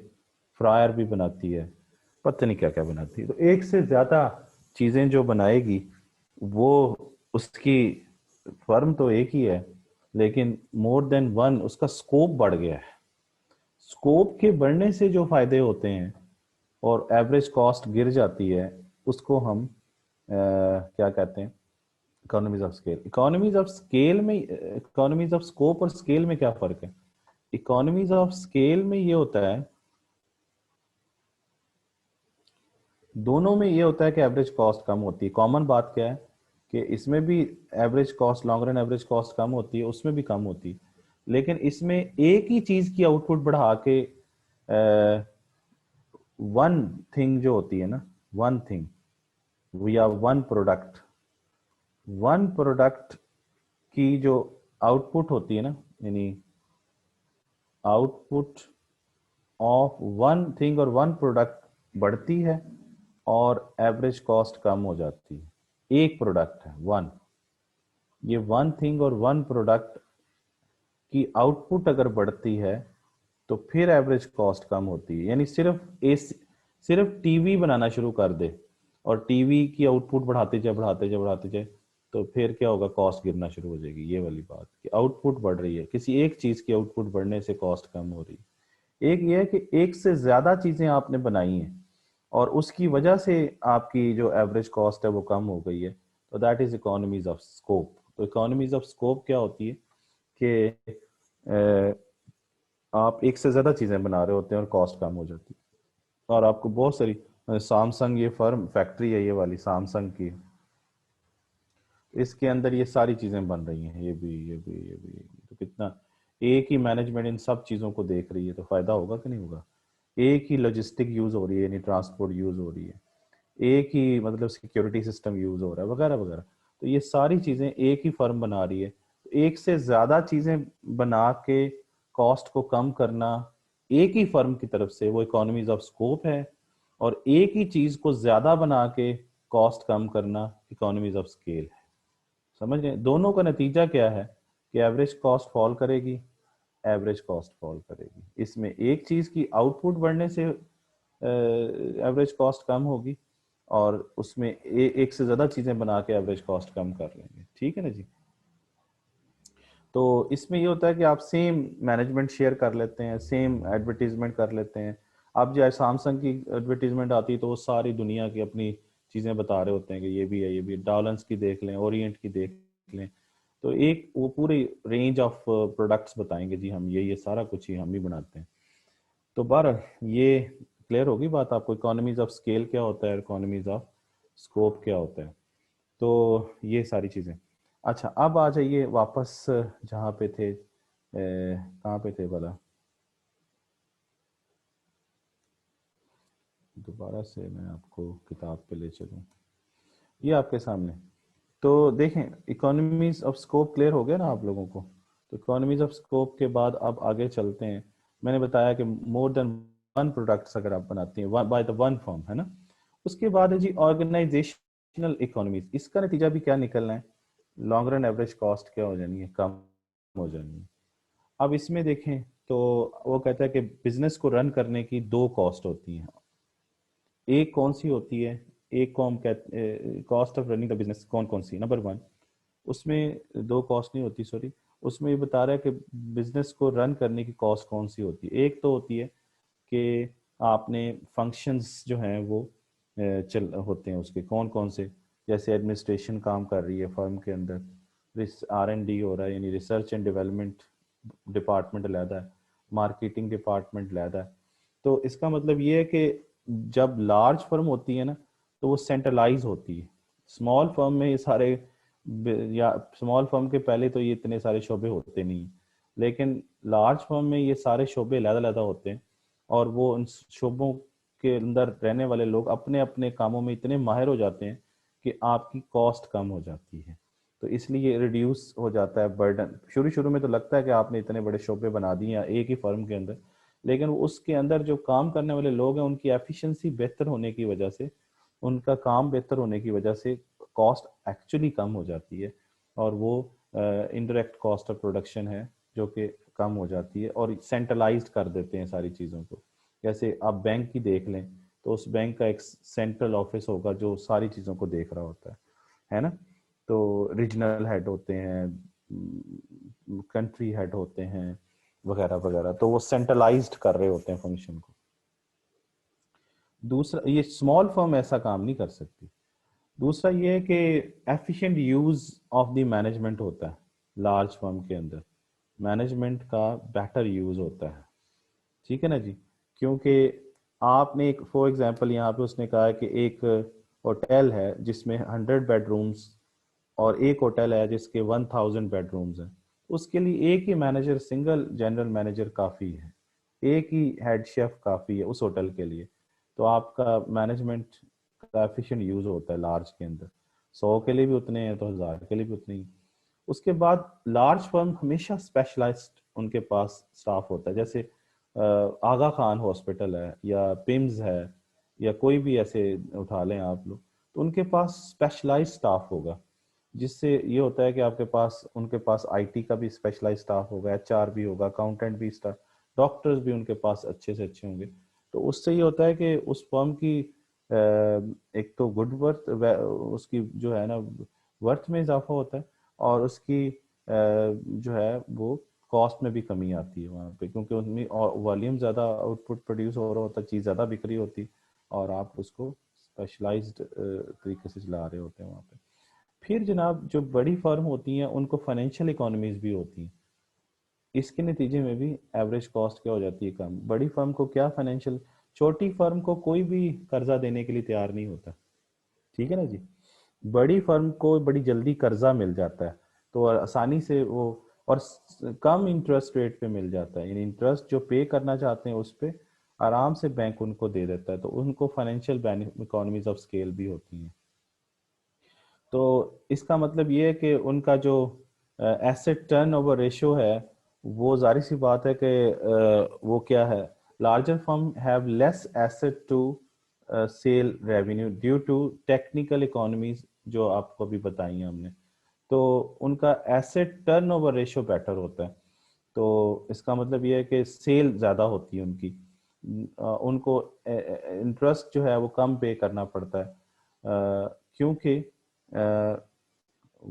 फ्रायर भी बनाती है, पता नहीं क्या क्या बनाती है। तो एक से ज़्यादा चीज़ें जो बनाएगी वो, उसकी फर्म तो एक ही है लेकिन मोर देन वन उसका स्कोप बढ़ गया है। स्कोप के बढ़ने से जो फायदे होते हैं और एवरेज कॉस्ट गिर जाती है, उसको हम क्या कहते हैं? Economies of scale. Economies of scale में, इकोनॉमीज ऑफ स्कोप और स्केल में क्या फर्क है? इकोनॉमीज ऑफ स्केल में ये होता है, दोनों में ये होता है कि एवरेज कॉस्ट कम होती है। कॉमन बात क्या है कि इसमें भी average cost, long run average cost कम होती है, उसमें भी कम होती है, लेकिन इसमें एक ही चीज की आउटपुट बढ़ा के वन थिंग जो होती है ना, वन थिंग या वन प्रोडक्ट की जो आउटपुट होती है ना, यानी आउटपुट ऑफ वन थिंग और वन प्रोडक्ट बढ़ती है और एवरेज कॉस्ट कम हो जाती है। एक प्रोडक्ट है वन, ये वन थिंग और वन प्रोडक्ट की आउटपुट अगर बढ़ती है तो फिर एवरेज कॉस्ट कम होती है। यानी सिर्फ टीवी बनाना शुरू कर दे और टीवी की आउटपुट बढ़ाते जाए तो फिर क्या होगा, कॉस्ट गिरना शुरू हो जाएगी। ये वाली बात कि आउटपुट बढ़ रही है, किसी एक चीज की आउटपुट बढ़ने से कॉस्ट कम हो रही है। एक ये है कि एक से ज्यादा चीजें आपने बनाई हैं और उसकी वजह से आपकी जो एवरेज कॉस्ट है वो कम हो गई है, तो that is economies of scope. तो इकोनॉमीज ऑफ स्कोप क्या होती है कि आप एक से ज्यादा चीजें बना रहे होते हैं और कॉस्ट कम हो जाती है। और आपको बहुत सारी, सैमसंग ये फर्म फैक्ट्री है, ये वाली सैमसंग की, इसके अंदर ये सारी चीजें बन रही हैं, ये भी, तो कितना एक ही मैनेजमेंट इन सब चीजों को देख रही है, तो फायदा होगा कि नहीं होगा। एक ही लॉजिस्टिक यूज हो रही है, यानी ट्रांसपोर्ट यूज हो रही है, एक ही मतलब सिक्योरिटी सिस्टम यूज हो रहा है, वगैरह वगैरह। तो ये सारी चीजें एक ही फर्म बना रही है। तो एक से ज्यादा चीजें बना के कॉस्ट को कम करना एक ही फर्म की तरफ से, वो इकोनॉमीज ऑफ स्कोप है। और एक ही चीज को ज्यादा बना के कॉस्ट कम करना इकोनॉमीज ऑफ स्केल है। समझ रहे हैं? दोनों का नतीजा क्या है कि एवरेज कॉस्ट फॉल करेगी, एवरेज कॉस्ट फॉल करेगी। इसमें एक चीज की आउटपुट बढ़ने से एवरेज कॉस्ट कम होगी और उसमें एक से ज्यादा चीजें बना के एवरेज कॉस्ट कम कर लेंगे। ठीक है ना जी। तो इसमें ये होता है कि आप सेम मैनेजमेंट शेयर कर लेते हैं, सेम एडवर्टीजमेंट कर लेते हैं। अब जो सैमसंग की एडवर्टीजमेंट आती है तो वो सारी दुनिया की अपनी चीज़ें बता रहे होते हैं कि ये भी है, ये भी, डॉलन्स की देख लें, ओरिएंट की देख लें, तो एक वो पूरी रेंज ऑफ प्रोडक्ट्स बताएंगे जी, हम ये सारा कुछ ही हम ही बनाते हैं। तो बहरहाल ये क्लियर होगी बात आपको, इकोनॉमीज ऑफ स्केल क्या होता है, इकोनॉमीज ऑफ स्कोप क्या होता है। तो ये सारी चीज़ें। अच्छा, अब आ जाइए वापस जहाँ पे थे, कहाँ पे थे भला, दोबारा से मैं आपको किताब पे ले चलूँ, ये आपके सामने। तो देखें, इकोनॉमीज ऑफ स्कोप क्लियर हो गया ना आप लोगों को। तो इकोनॉमीज ऑफ स्कोप के बाद अब आगे चलते हैं। मैंने बताया कि मोर देन वन प्रोडक्ट्स अगर आप बनाती हैं बाय द वन फॉर्म, है ना। उसके बाद है जी ऑर्गेनाइजेशनल इकोनॉमीज। इसका नतीजा भी क्या निकलना है, लॉन्ग रन एवरेज कॉस्ट क्या हो जानी है, कम हो जानी है। अब इसमें देखें तो वो कहता है कि बिजनेस को रन करने की दो कॉस्ट होती हैं। एक कौन सी होती है, एक को हम कहते, cost of running the business कौन कौन सी, नंबर वन, उसमें दो कॉस्ट नहीं होती, सॉरी। उसमें ये बता रहा है कि बिजनेस को रन करने की कॉस्ट कौन सी होती है। एक तो होती है कि आपने फंक्शंस जो हैं वो चल होते हैं उसके, कौन कौन से, जैसे एडमिनिस्ट्रेशन काम कर रही है फर्म के अंदर, R&D हो रहा है, यानी रिसर्च एंड डेवलपमेंट डिपार्टमेंट अलहदा है, मार्केटिंग डिपार्टमेंट अलहदा है। तो इसका मतलब ये है कि जब लार्ज फर्म होती है ना तो वो सेंट्रलाइज होती है। स्मॉल फर्म में ये सारे, या स्मॉल फर्म के पहले तो ये इतने सारे शोबे होते नहीं, लेकिन लार्ज फर्म में ये सारे शोबे अलग-अलग होते हैं और वो उन शोबों के अंदर रहने वाले लोग अपने अपने कामों में इतने माहिर हो जाते हैं कि आपकी कॉस्ट कम हो जाती है। तो इसलिए रिड्यूस हो जाता है बर्डन। शुरू शुरू में तो लगता है कि आपने इतने बड़े शोबे बना दिए हैं एक ही फर्म के अंदर, लेकिन उसके अंदर जो काम करने वाले लोग हैं उनकी एफिशिएंसी बेहतर होने की वजह से, उनका काम बेहतर होने की वजह से कॉस्ट एक्चुअली कम हो जाती है और वो इनडायरेक्ट कॉस्ट ऑफ प्रोडक्शन है जो कि कम हो जाती है और सेंट्रलाइज्ड कर देते हैं सारी चीज़ों को। जैसे आप बैंक की देख लें तो उस बैंक का एक सेंट्रल ऑफिस होगा जो सारी चीज़ों को देख रहा होता है ना। तो रीजनल हेड होते हैं, कंट्री हेड होते हैं, वगैरह वगैरह, तो वो सेंट्रलाइज्ड कर रहे होते हैं फंक्शन को। दूसरा, ये स्मॉल फर्म ऐसा काम नहीं कर सकती। दूसरा ये है कि efficient use of the management होता है लार्ज फर्म के अंदर। मैनेजमेंट का बेटर यूज होता है, ठीक है ना जी। क्योंकि आपने एक फॉर एग्जांपल यहाँ पे उसने कहा है कि एक होटल है जिसमें 100 बेडरूम्स और एक होटल है जिसके 1000 बेडरूम्स हैं, उसके लिए एक ही मैनेजर, सिंगल जनरल मैनेजर काफ़ी है, एक ही हेड शेफ काफ़ी है उस होटल के लिए। तो आपका मैनेजमेंट का एफिशिएंट यूज़ होता है लार्ज के अंदर, 100 के लिए भी उतने हैं तो 1000 के लिए भी उतने ही। उसके बाद लार्ज फर्म हमेशा स्पेशलाइज्ड उनके पास स्टाफ होता है, जैसे आगा खान हॉस्पिटल है या पिम्स है या कोई भी ऐसे उठा लें आप लोग, तो उनके पास स्पेशलाइज्ड स्टाफ होगा, जिससे ये होता है कि आपके पास उनके पास आईटी का भी स्पेशलाइज्ड स्टाफ होगा, एचआर भी होगा, अकाउंटेंट भी, स्टाफ डॉक्टर्स भी उनके पास अच्छे से अच्छे होंगे। तो उससे ये होता है कि उस फर्म की एक तो गुड वर्थ, उसकी जो है ना वर्थ में इजाफा होता है, और उसकी जो है वो कॉस्ट में भी कमी आती है वहाँ पे, क्योंकि उनमें वॉल्यूम ज़्यादा आउटपुट प्रोड्यूस हो रहा होता है, चीज़ ज़्यादा बिक रही होती, और आप उसको स्पेशलाइज्ड तरीके से चला रहे होते हैं वहाँ पे। फिर जनाब जो बड़ी फर्म होती हैं उनको फाइनेंशियल इकोनॉमीज भी होती हैं, इसके नतीजे में भी एवरेज कॉस्ट क्या हो जाती है, कम। बड़ी फर्म को क्या फाइनेंशियल, छोटी फर्म को कोई भी कर्जा देने के लिए तैयार नहीं होता, ठीक है ना जी। बड़ी फर्म को बड़ी जल्दी कर्जा मिल जाता है, तो आसानी से वो, और कम इंटरेस्ट रेट पे मिल जाता है, यानी इंटरेस्ट जो पे करना चाहते हैं उस पे आराम से बैंक उनको दे देता है, तो उनको फाइनेंशियल इकोनॉमीज ऑफ स्केल भी होती हैं। तो इसका मतलब ये है कि उनका जो एसेट टर्न ओवर रेशियो है, वो जाहिर सी बात है कि वो क्या है, larger firm have less asset to sell revenue due to technical economies, जो आपको अभी बताई हैं हमने। तो उनका asset turnover ratio better होता है, तो इसका मतलब ये है कि सेल ज़्यादा होती है उनकी, उनको इंटरेस्ट जो है वो कम पे करना पड़ता है, क्योंकि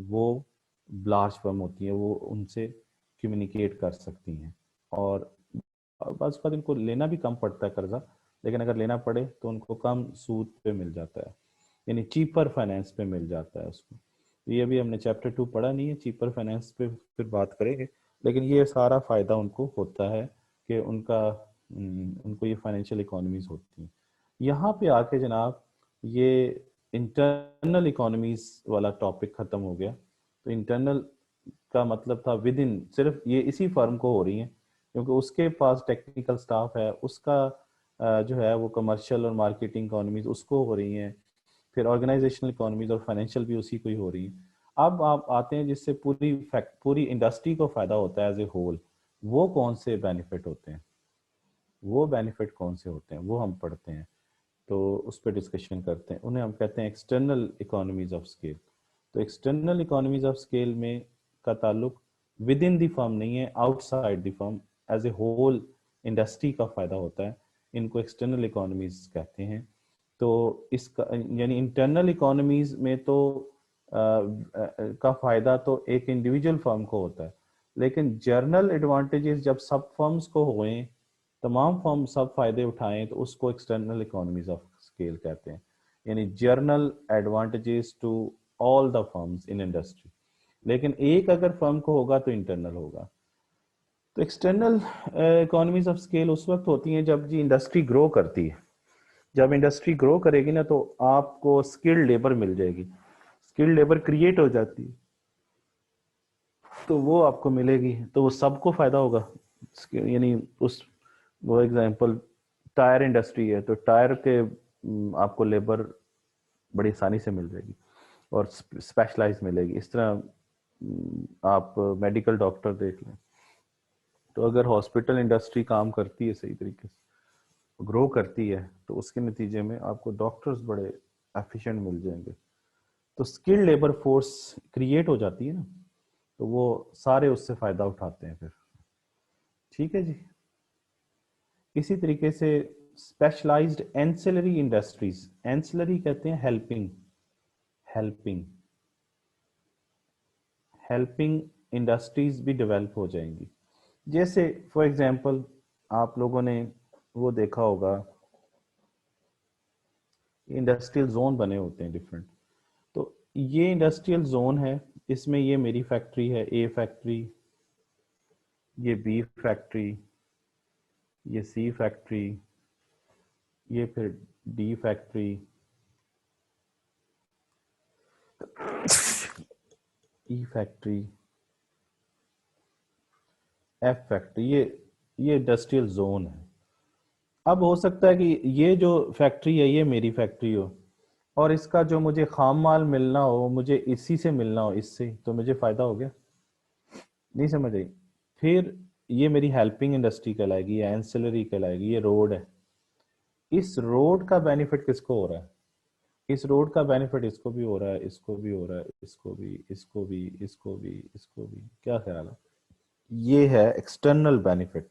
वो लार्ज फर्म होती हैं, वो उनसे कम्युनिकेट कर सकती हैं, और बस बाद इनको लेना भी कम पड़ता है कर्जा, लेकिन अगर लेना पड़े तो उनको कम सूद पे मिल जाता है, यानी चीपर फाइनेंस पे मिल जाता है उसको। तो ये भी हमने चैप्टर 2 पढ़ा नहीं है, चीपर फाइनेंस पे फिर बात करेंगे, लेकिन ये सारा फायदा उनको होता है कि उनको ये फाइनेंशियल इकोनॉमीज होती हैं। यहाँ पे आके जनाब ये इंटरनल इकोनॉमीज वाला टॉपिक खत्म हो गया। तो इंटरनल का मतलब था विद इन, सिर्फ ये इसी फर्म को हो रही है, क्योंकि उसके पास टेक्निकल स्टाफ है, उसका जो है वो कमर्शियल और मार्केटिंग इकोनॉमीज उसको हो रही हैं, फिर ऑर्गेनाइजेशनल इकोनॉमीज और फाइनेंशियल भी उसी को ही हो रही है। अब आप आते हैं जिससे पूरी इंडस्ट्री को फायदा होता है एज ए होल, वो कौन से बेनिफिट होते हैं, वो बेनिफिट कौन से होते हैं वो हम पढ़ते हैं, तो उस पर डिस्कशन करते हैं। उन्हें हम कहते हैं एक्सटर्नल इकोनॉमीज ऑफ स्केल। तो एक्सटर्नल इकोनॉमीज ऑफ स्केल में का ताल्लुक विद इन द फर्म नहीं है, outside the firm, as a whole industry का फायदा होता है, इनको एक्सटर्नल इकोनॉमीज कहते हैं। तो इसका यानी इंटरनल इकोनॉमीज में तो का फायदा तो एक इंडिविजुअल फर्म को होता है, लेकिन जर्नल एडवांटेजेस जब सब फर्म्स को हुए, तमाम फर्म सब फायदे उठाएं, तो उसको एक्सटर्नल इकोनॉमीज ऑफ स्केल कहते हैं, यानी general advantages to all the firms in industry. लेकिन एक अगर फर्म को होगा तो इंटरनल होगा। तो एक्सटर्नल इकोनॉमीज ऑफ स्केल उस वक्त होती हैं जब जी इंडस्ट्री ग्रो करती है। जब इंडस्ट्री ग्रो करेगी ना, तो आपको स्किल्ड लेबर मिल जाएगी, स्किल्ड लेबर क्रिएट हो जाती है, तो वो आपको मिलेगी, तो वो सबको फायदा होगा। यानी उस वो एग्जांपल टायर इंडस्ट्री है, तो टायर के आपको लेबर बड़ी आसानी से मिल जाएगी और स्पेशलाइज मिलेगी। इस तरह आप मेडिकल डॉक्टर देख लें, तो अगर हॉस्पिटल इंडस्ट्री काम करती है सही तरीके से, ग्रो करती है, तो उसके नतीजे में आपको डॉक्टर्स बड़े एफिशिएंट मिल जाएंगे, तो स्किल्ड लेबर फोर्स क्रिएट हो जाती है ना, तो वो सारे उससे फायदा उठाते हैं फिर, ठीक है जी। इसी तरीके से स्पेशलाइज्ड एंसिलरी इंडस्ट्रीज, एंसिलरी कहते हैं हेल्पिंग, हेल्पिंग हेल्पिंग इंडस्ट्रीज भी डेवलप हो जाएंगी। जैसे फॉर एग्जांपल आप लोगों ने वो देखा होगा, इंडस्ट्रियल जोन बने होते हैं डिफरेंट। तो ये इंडस्ट्रियल जोन है, इसमें ये मेरी फैक्ट्री है, ए फैक्ट्री, ये बी फैक्ट्री, ये सी फैक्ट्री, ये फिर डी फैक्ट्री, ई फैक्ट्री, एफ फैक्ट्री, ये इंडस्ट्रियल जोन है। अब हो सकता है कि ये जो फैक्ट्री है ये मेरी फैक्ट्री हो, और इसका जो मुझे खाम माल मिलना हो मुझे इसी से मिलना हो, इससे, तो मुझे फायदा हो गया। नहीं समझ आई? फिर ये मेरी हेल्पिंग इंडस्ट्री कहलाएगी या एंसिलरी कहलाएगी। ये रोड है, इस रोड का बेनिफिट किसको हो रहा है? इस रोड का बेनिफिट इसको भी हो रहा है, इसको भी हो रहा है, इसको भी, इसको भी, इसको भी, इसको भी। क्या ख्याल है? ये है एक्सटर्नल बेनिफिट,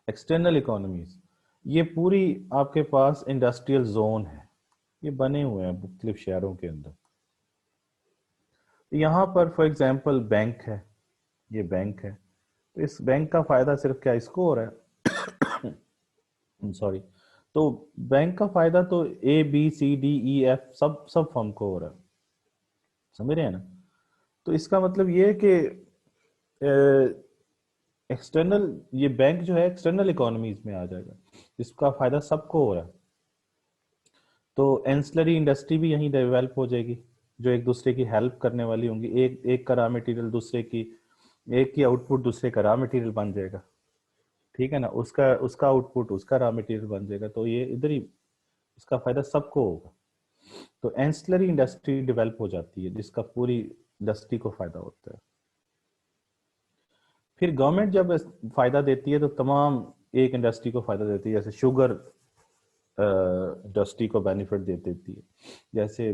एक्सटर्नल इकोनॉमीज। ये पूरी आपके पास इंडस्ट्रियल जोन है, ये बने हुए हैं मुख्तलिफ शहरों के अंदर। यहाँ पर फॉर एग्जांपल बैंक है, ये बैंक है, तो इस बैंक का फायदा सिर्फ क्या इसको हो रहा है? सॉरी। तो बैंक का फायदा तो A B C D E F सब सब फर्म को हो रहा है, समझ रहे हैं ना? तो इसका मतलब ये है कि एक्सटर्नल, ये बैंक जो है एक्सटर्नल इकोनॉमीज में आ जाएगा, इसका फायदा सबको हो रहा है। तो एंसलरी इंडस्ट्री भी यहीं डेवलप हो जाएगी, जो एक दूसरे की हेल्प करने वाली होंगी। एक एक का रॉ मटेरियल दूसरे की, एक की आउटपुट दूसरे का रॉ मटेरियल बन जाएगा, ठीक है ना? उसका उसका आउटपुट उसका रॉ मटेरियल बन जाएगा, तो ये इधर ही इसका फायदा सबको होगा। तो एंसलरी इंडस्ट्री डेवलप हो जाती है जिसका पूरी इंडस्ट्री को फायदा होता है। फिर गवर्नमेंट जब फायदा देती है तो तमाम एक इंडस्ट्री को फायदा देती है, जैसे शुगर इंडस्ट्री को बेनिफिट दे देती है, जैसे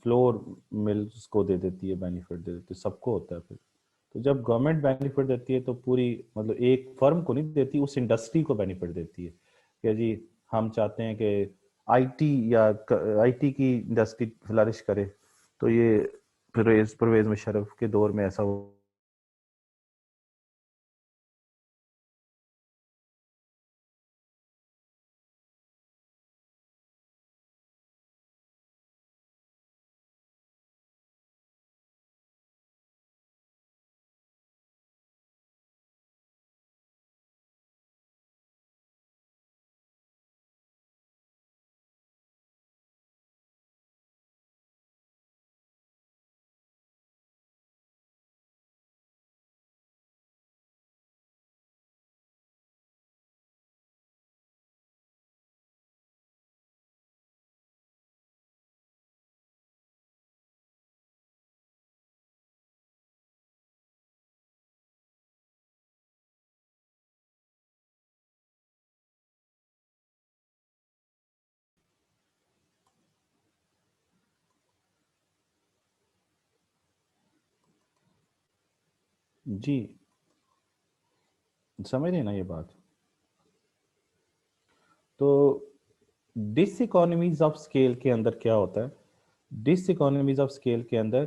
फ्लोर मिल्स को दे देती है, बेनिफिट दे देती है, सबको होता है फिर। तो जब गवर्नमेंट बेनिफिट देती है तो पूरी, मतलब एक फर्म को नहीं देती, उस इंडस्ट्री को बेनिफिट देती है कि जी हम चाहते हैं कि आईटी या आईटी की इंडस्ट्री फ्लरिश करे। तो ये परवेज परवेज मुशर्रफ के दौर में ऐसा हो। जी, समझ रहे हैं ना ये बात? तो डिस इकोनॉमीज ऑफ स्केल के अंदर क्या होता है? डिस इकोनॉमीज ऑफ स्केल के अंदर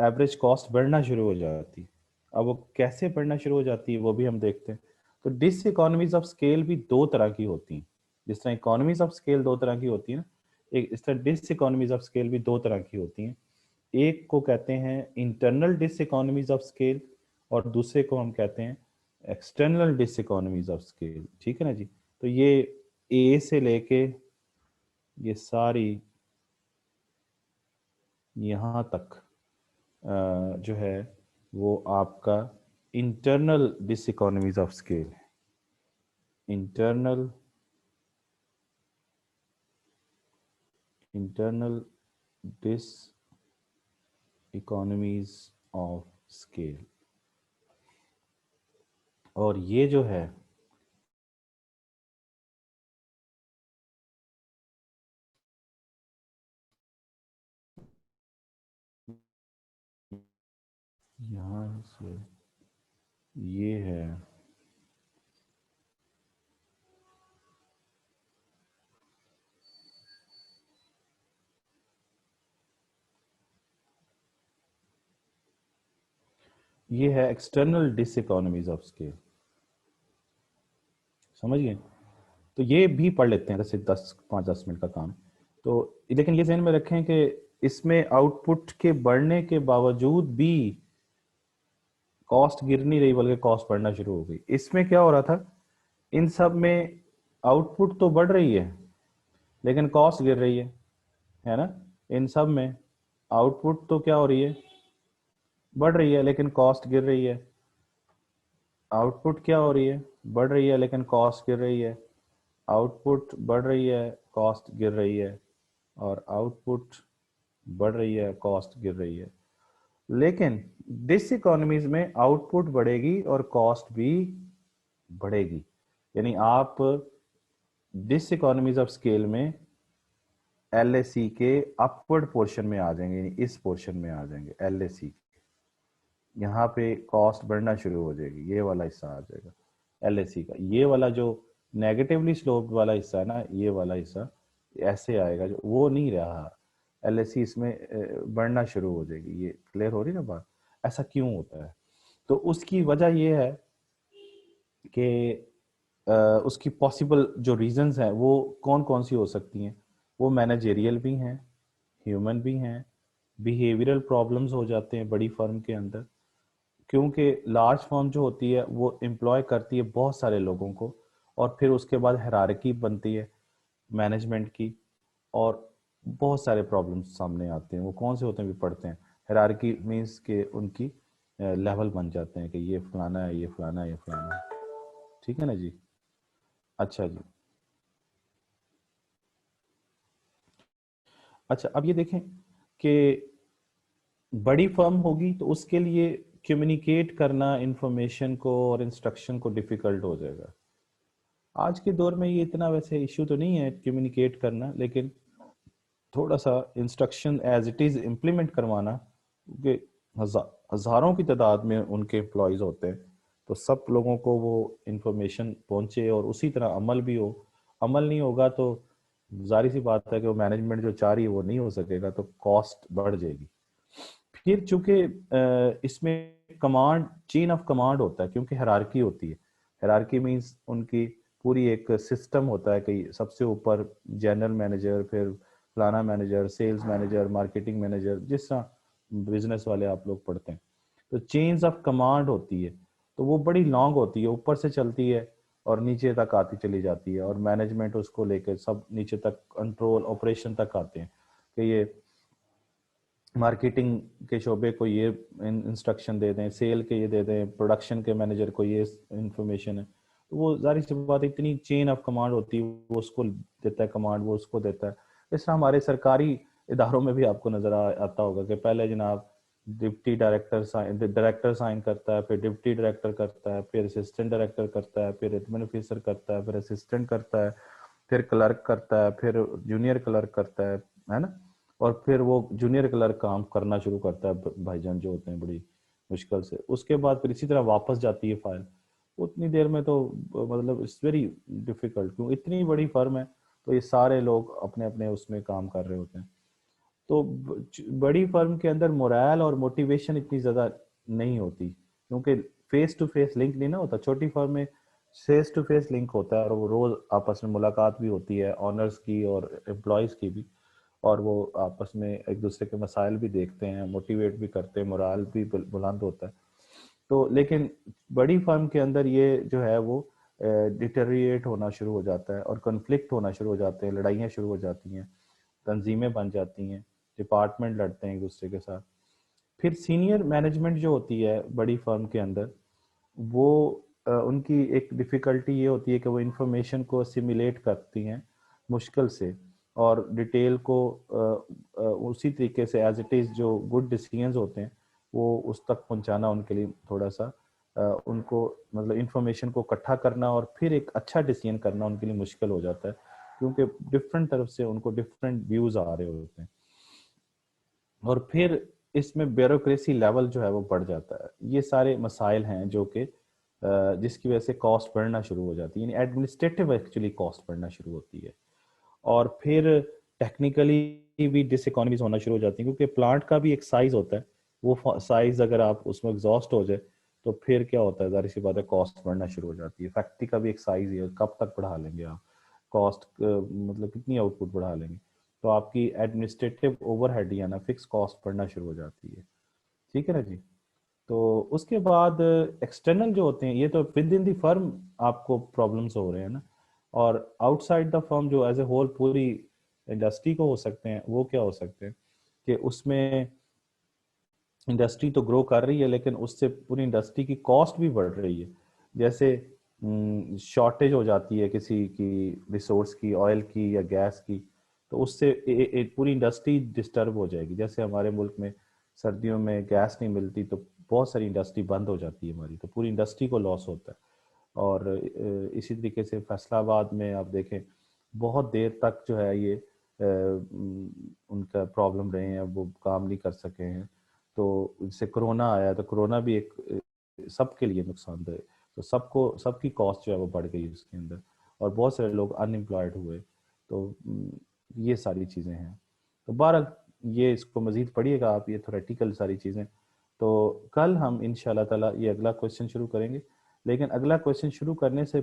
एवरेज कॉस्ट बढ़ना शुरू हो जाती है। अब वो कैसे बढ़ना शुरू हो जाती है वो भी हम देखते हैं। तो डिस इकोनॉमीज ऑफ स्केल भी दो तरह की होती हैं। जिस तरह इकोनॉमीज ऑफ स्केल दो तरह की होती है ना, एक इस तरह डिस इकोनॉमीज ऑफ स्केल भी दो तरह की होती हैं। एक को कहते हैं internal diseconomies of scale, और दूसरे को हम कहते हैं external diseconomies of scale, ठीक है ना जी? तो ये ए से लेके ये सारी यहाँ तक जो है वो आपका internal diseconomies of scale है। Internal internal diseconomies of scale, और ये जो है यहाँ से ये है, ये है external diseconomies of scale. समझ गए? तो ये भी पढ़ लेते हैं, जैसे 5-10 मिनट का काम। तो लेकिन ये ध्यान में रखें कि इसमें आउटपुट के बढ़ने के बावजूद भी कॉस्ट गिर नहीं रही बल्कि कॉस्ट बढ़ना शुरू हो गई। इसमें क्या हो रहा था, इन सब में आउटपुट तो बढ़ रही है लेकिन कॉस्ट गिर रही है ना। इन सब में आउटपुट तो क्या हो रही है, बढ़ रही है लेकिन कॉस्ट गिर रही है। आउटपुट क्या हो रही है, बढ़ रही है लेकिन कॉस्ट गिर रही है। आउटपुट बढ़ रही है, कॉस्ट गिर रही है। और आउटपुट बढ़ रही है, कॉस्ट गिर रही है। लेकिन डिस इकोनॉमीज में आउटपुट बढ़ेगी और कॉस्ट भी बढ़ेगी। यानी आप डिस इकोनॉमीज ऑफ स्केल में एलएसी के अपवर्ड पोर्शन में आ जाएंगे, यानी इस पोर्शन में आ जाएंगे एलएसी। यहाँ पे कॉस्ट बढ़ना शुरू हो जाएगी, ये वाला हिस्सा आ जाएगा एलएसी का। ये वाला जो नेगेटिवली स्लोप्ड वाला हिस्सा है ना, ये वाला हिस्सा ऐसे आएगा, जो वो नहीं रहा। एलएसी इसमें बढ़ना शुरू हो जाएगी। ये क्लियर हो रही ना बात, ऐसा क्यों होता है? तो उसकी वजह ये है कि उसकी पॉसिबल जो रीजंस हैं वो कौन कौन सी हो सकती हैं। वो मैनेजेरियल भी हैं, ह्यूमन भी हैं, बिहेवियरल प्रॉब्लम्स हो जाते हैं बड़ी फर्म के अंदर, क्योंकि लार्ज फर्म जो होती है वो एम्प्लॉय करती है बहुत सारे लोगों को, और फिर उसके बाद हायरार्की बनती है मैनेजमेंट की, और बहुत सारे प्रॉब्लम्स सामने आते हैं। वो कौन से होते हैं भी पढ़ते हैं। हायरार्की मीन्स के उनकी लेवल बन जाते हैं कि ये फलाना है, ये फलाना है, ये फलाना है। ठीक है ना जी। अच्छा जी। अच्छा, अब ये देखें कि बड़ी फर्म होगी तो उसके लिए कम्युनिकेट करना इंफॉर्मेशन को और इंस्ट्रक्शन को डिफिकल्ट हो जाएगा। आज के दौर में ये इतना वैसे इश्यू तो नहीं है कम्युनिकेट करना, लेकिन थोड़ा सा instruction as it is implement करवाना, क्योंकि हजारों की तादाद में उनके एम्प्लॉयज होते हैं, तो सब लोगों को वो इंफॉर्मेशन पहुंचे और उसी तरह अमल भी हो। अमल नहीं होगा तो जारी सी बात है कि वो मैनेजमेंट जो चाह रही है वो नहीं हो सकेगा, तो कॉस्ट बढ़ जाएगी। फिर चूंकि इसमें कमांड, चेन ऑफ कमांड होता है, क्योंकि हायरार्की होती है। हायरार्की मींस उनकी पूरी एक सिस्टम होता है कि सबसे ऊपर जनरल मैनेजर, फिर फलाना manager, sales manager, marketing manager, जिस तरह बिजनेस वाले आप लोग पढ़ते हैं। तो चेन्स ऑफ कमांड होती है, तो वो बड़ी लॉन्ग होती है, ऊपर से चलती है और नीचे तक आती चली जाती है, और मैनेजमेंट उसको लेकर सब नीचे तक कंट्रोल ऑपरेशन तक आते हैं कि ये मार्केटिंग के शोबे को ये इंस्ट्रक्शन दे दें, सेल के ये दे दें, प्रोडक्शन के मैनेजर को ये इंफॉर्मेशन है। तो वो जारी सी बात, इतनी चेन ऑफ कमांड होती है, वो उसको देता है कमांड, वो उसको देता है। इस तरह हमारे सरकारी इदारों में भी आपको नजर आता होगा कि पहले जनाब डिप्टी डायरेक्टर साइन करता है, फिर डिप्टी डायरेक्टर करता है, फिर असिस्टेंट डायरेक्टर करता है, फिर एडमिन ऑफिसर करता है, फिर असिस्टेंट करता है, फिर क्लर्क करता है, फिर जूनियर क्लर्क करता है ना। और फिर वो जूनियर क्लर्क काम करना शुरू करता है, भाईजान जो होते हैं बड़ी मुश्किल से। उसके बाद फिर इसी तरह वापस जाती है फाइल। उतनी देर में तो मतलब इट्स वेरी डिफिकल्ट, क्यों इतनी बड़ी फर्म है, तो ये सारे लोग अपने अपने उसमें काम कर रहे होते हैं। तो बड़ी फर्म के अंदर मोरल और मोटिवेशन इतनी ज्यादा नहीं होती, क्योंकि फेस टू फेस लिंक नहीं ना होता। छोटी फर्म में फेस टू फेस लिंक होता है, और वो रोज आपस में मुलाकात भी होती है, ऑनर्स की और एम्प्लॉयज की भी, और वो आपस में एक दूसरे के मसाइल भी देखते हैं, मोटिवेट भी करते हैं, मोराल भी बुलंद होता है। तो लेकिन बड़ी फर्म के अंदर ये जो है वो डिटेरिएट होना शुरू हो जाता है, और कन्फ्लिक्ट होना शुरू हो जाते हैं, लड़ाइयाँ शुरू हो जाती हैं, तंजीमें बन जाती हैं, डिपार्टमेंट लड़ते हैं एक दूसरे के साथ। फिर सीनियर मैनेजमेंट जो होती है बड़ी फर्म के अंदर, वो उनकी एक डिफ़िकल्टी ये होती है कि वो इंफॉर्मेशन को सिमुलेट करती हैं मुश्किल से, और डिटेल को उसी तरीके से एज इट इज़ जो गुड डिसीजंस होते हैं वो उस तक पहुंचाना उनके लिए थोड़ा सा उनको मतलब इंफॉर्मेशन को इकट्ठा करना और फिर एक अच्छा डिसीजन करना उनके लिए मुश्किल हो जाता है, क्योंकि डिफरेंट तरफ से उनको डिफरेंट व्यूज़ आ रहे होते हैं। और फिर इसमें ब्यूरोक्रेसी लेवल जो है वो बढ़ जाता है। ये सारे मसाइल हैं जो कि जिसकी वजह से कॉस्ट बढ़ना शुरू हो जाती है, यानी एडमिनिस्ट्रेटिव एक्चुअली कॉस्ट बढ़ना शुरू होती है। और फिर टेक्निकली भी डिसइकोनॉमीज होना शुरू हो जाती है, क्योंकि प्लांट का भी एक साइज होता है। वो साइज अगर आप उसमें एग्जॉस्ट हो जाए तो फिर क्या होता है, जाहिर सी बात है कॉस्ट बढ़ना शुरू हो जाती है। फैक्ट्री का भी एक साइज है, कब तक बढ़ा लेंगे आप कॉस्ट, मतलब कितनी आउटपुट बढ़ा लेंगे, तो आपकी एडमिनिस्ट्रेटिव ओवरहेड या ना फिक्स कॉस्ट बढ़ना शुरू हो जाती है। ठीक है ना जी। तो उसके बाद एक्सटर्नल जो होते हैं, ये तो विद इन द फर्म आपको प्रॉब्लम्स हो रहे हैं ना, और आउटसाइड द फर्म जो एज ए होल पूरी इंडस्ट्री को हो सकते हैं, वो क्या हो सकते हैं कि उसमें इंडस्ट्री तो ग्रो कर रही है लेकिन उससे पूरी इंडस्ट्री की कॉस्ट भी बढ़ रही है। जैसे शॉर्टेज हो जाती है किसी की रिसोर्स की, ऑयल की या गैस की, तो उससे पूरी इंडस्ट्री डिस्टर्ब हो जाएगी। जैसे हमारे मुल्क में सर्दियों में गैस नहीं मिलती तो बहुत सारी इंडस्ट्री बंद हो जाती है हमारी, तो पूरी इंडस्ट्री को लॉस होता है। और इसी तरीके से फैसलाबाद में आप देखें बहुत देर तक जो है ये उनका प्रॉब्लम रहे हैं, वो काम नहीं कर सके हैं। तो इससे कोरोना आया, तो कोरोना भी एक सबके लिए नुकसानदेह, तो सबको सबकी कॉस्ट जो है वो बढ़ गई उसके अंदर, और बहुत सारे लोग अनएम्प्लॉयड हुए। तो ये सारी चीज़ें हैं। तो बहरहाल ये इसको मज़ीद पढ़िएगा आप, ये थोरेटिकल सारी चीज़ें। तो कल हम इंशाल्लाह ताला ये अगला क्वेश्चन शुरू करेंगे। लेकिन अगला क्वेश्चन शुरू करने से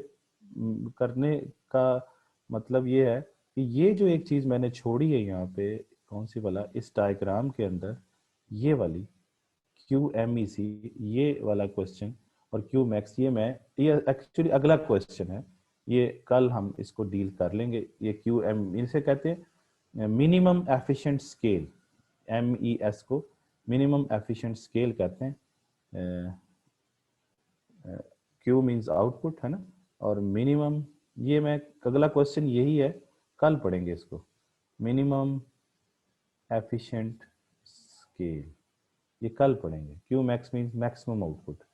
करने का मतलब ये है कि ये जो एक चीज़ मैंने छोड़ी है यहाँ पे, कौन सी वाला, इस डायग्राम के अंदर ये वाली क्यू एम ई सी, ये वाला क्वेश्चन, और क्यू मैक्स, ये एक्चुअली अगला क्वेश्चन है। ये कल हम इसको डील कर लेंगे। ये क्यू एम इसे कहते हैं minimum efficient scale, M E S को मिनिमम एफिशिएंट स्केल कहते हैं। क्यू मीन्स आउटपुट है ना, और मिनिमम, ये मैं अगला क्वेश्चन यही है, कल पढ़ेंगे इसको, मिनिमम एफिशिएंट स्केल, ये कल पढ़ेंगे। Q max means maximum output.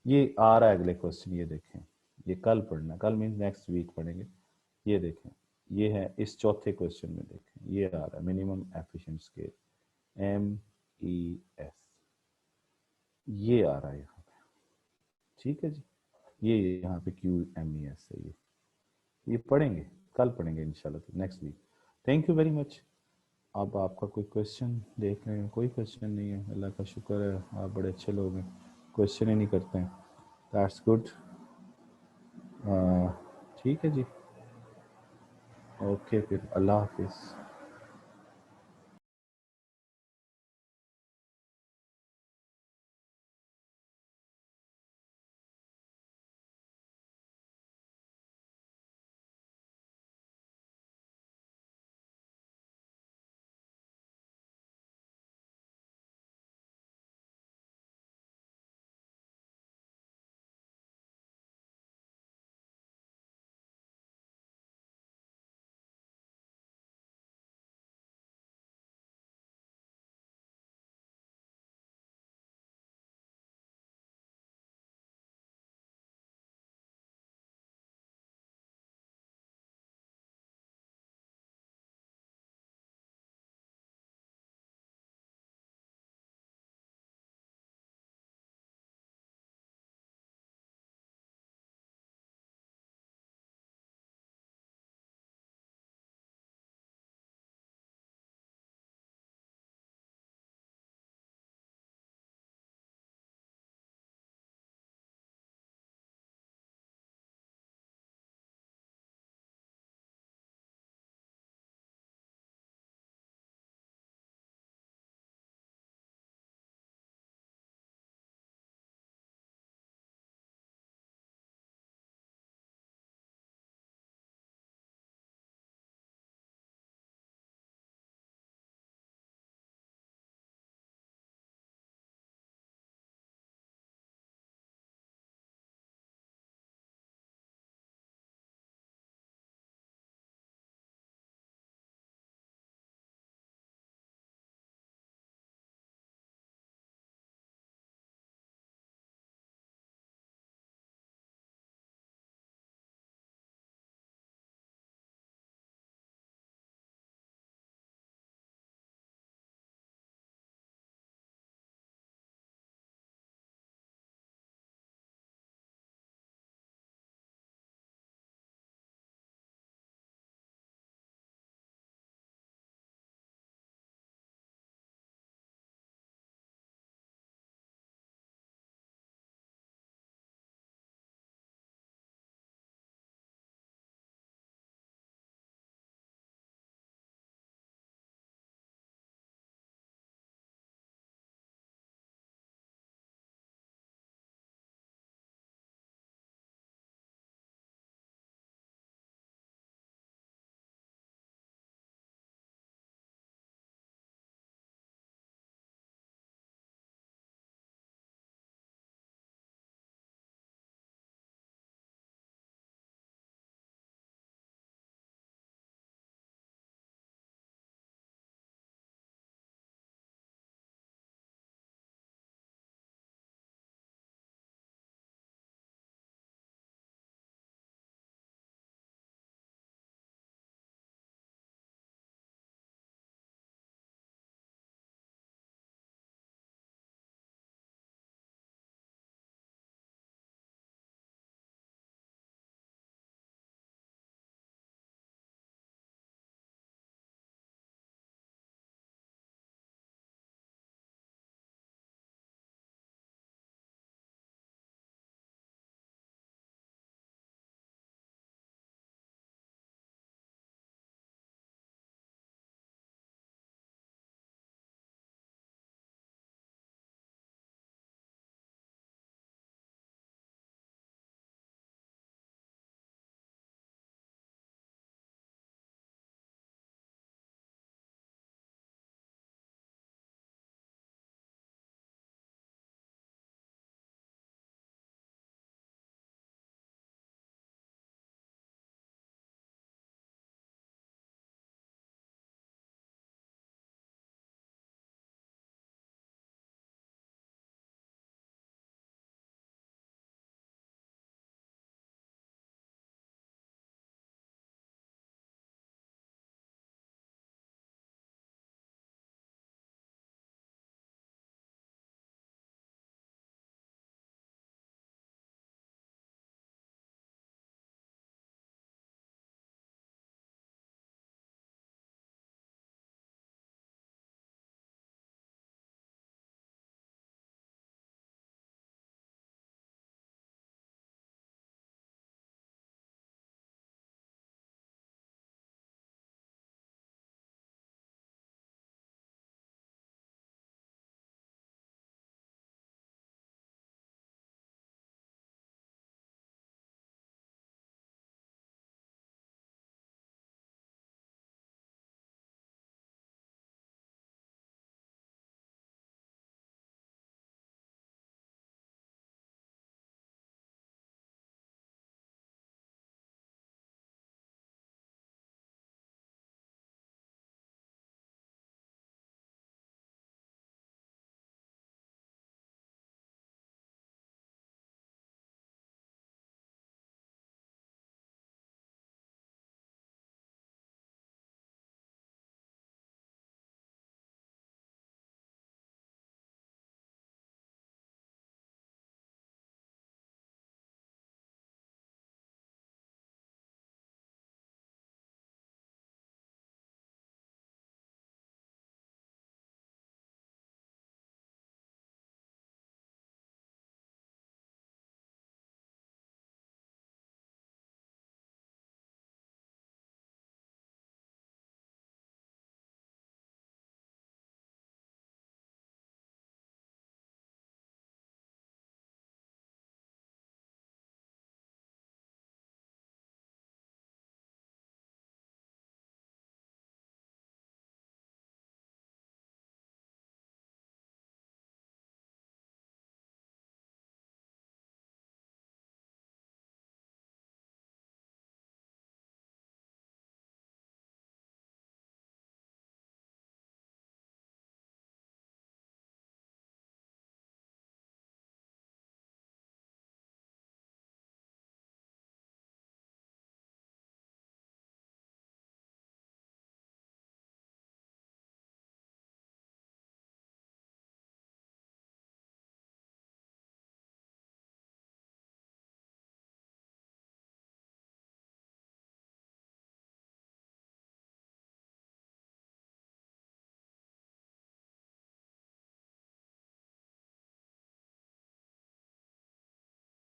ये आ रहा है अगले क्वेश्चन, ये देखें, ये कल पढ़ना, कल मीन्स नेक्स्ट वीक पढ़ेंगे। ये देखें, ये है इस चौथे क्वेश्चन में, देखें ये आ रहा है minimum efficient scale, M E S, ये आ रहा है यहाँ पे। ठीक है जी, ये यहाँ पे क्यू एम ई एस है, ये पढ़ेंगे, कल पढ़ेंगे इंशाल्लाह next week. Thank you very much. अब आपका कोई क्वेश्चन देख रहे हैं? कोई क्वेश्चन नहीं है, अल्लाह का शुक्र है, आप बड़े अच्छे लोग हैं, क्वेश्चन ही नहीं करते हैं। That's good. ठीक है जी, ओके फिर, अल्लाह हाफिज़।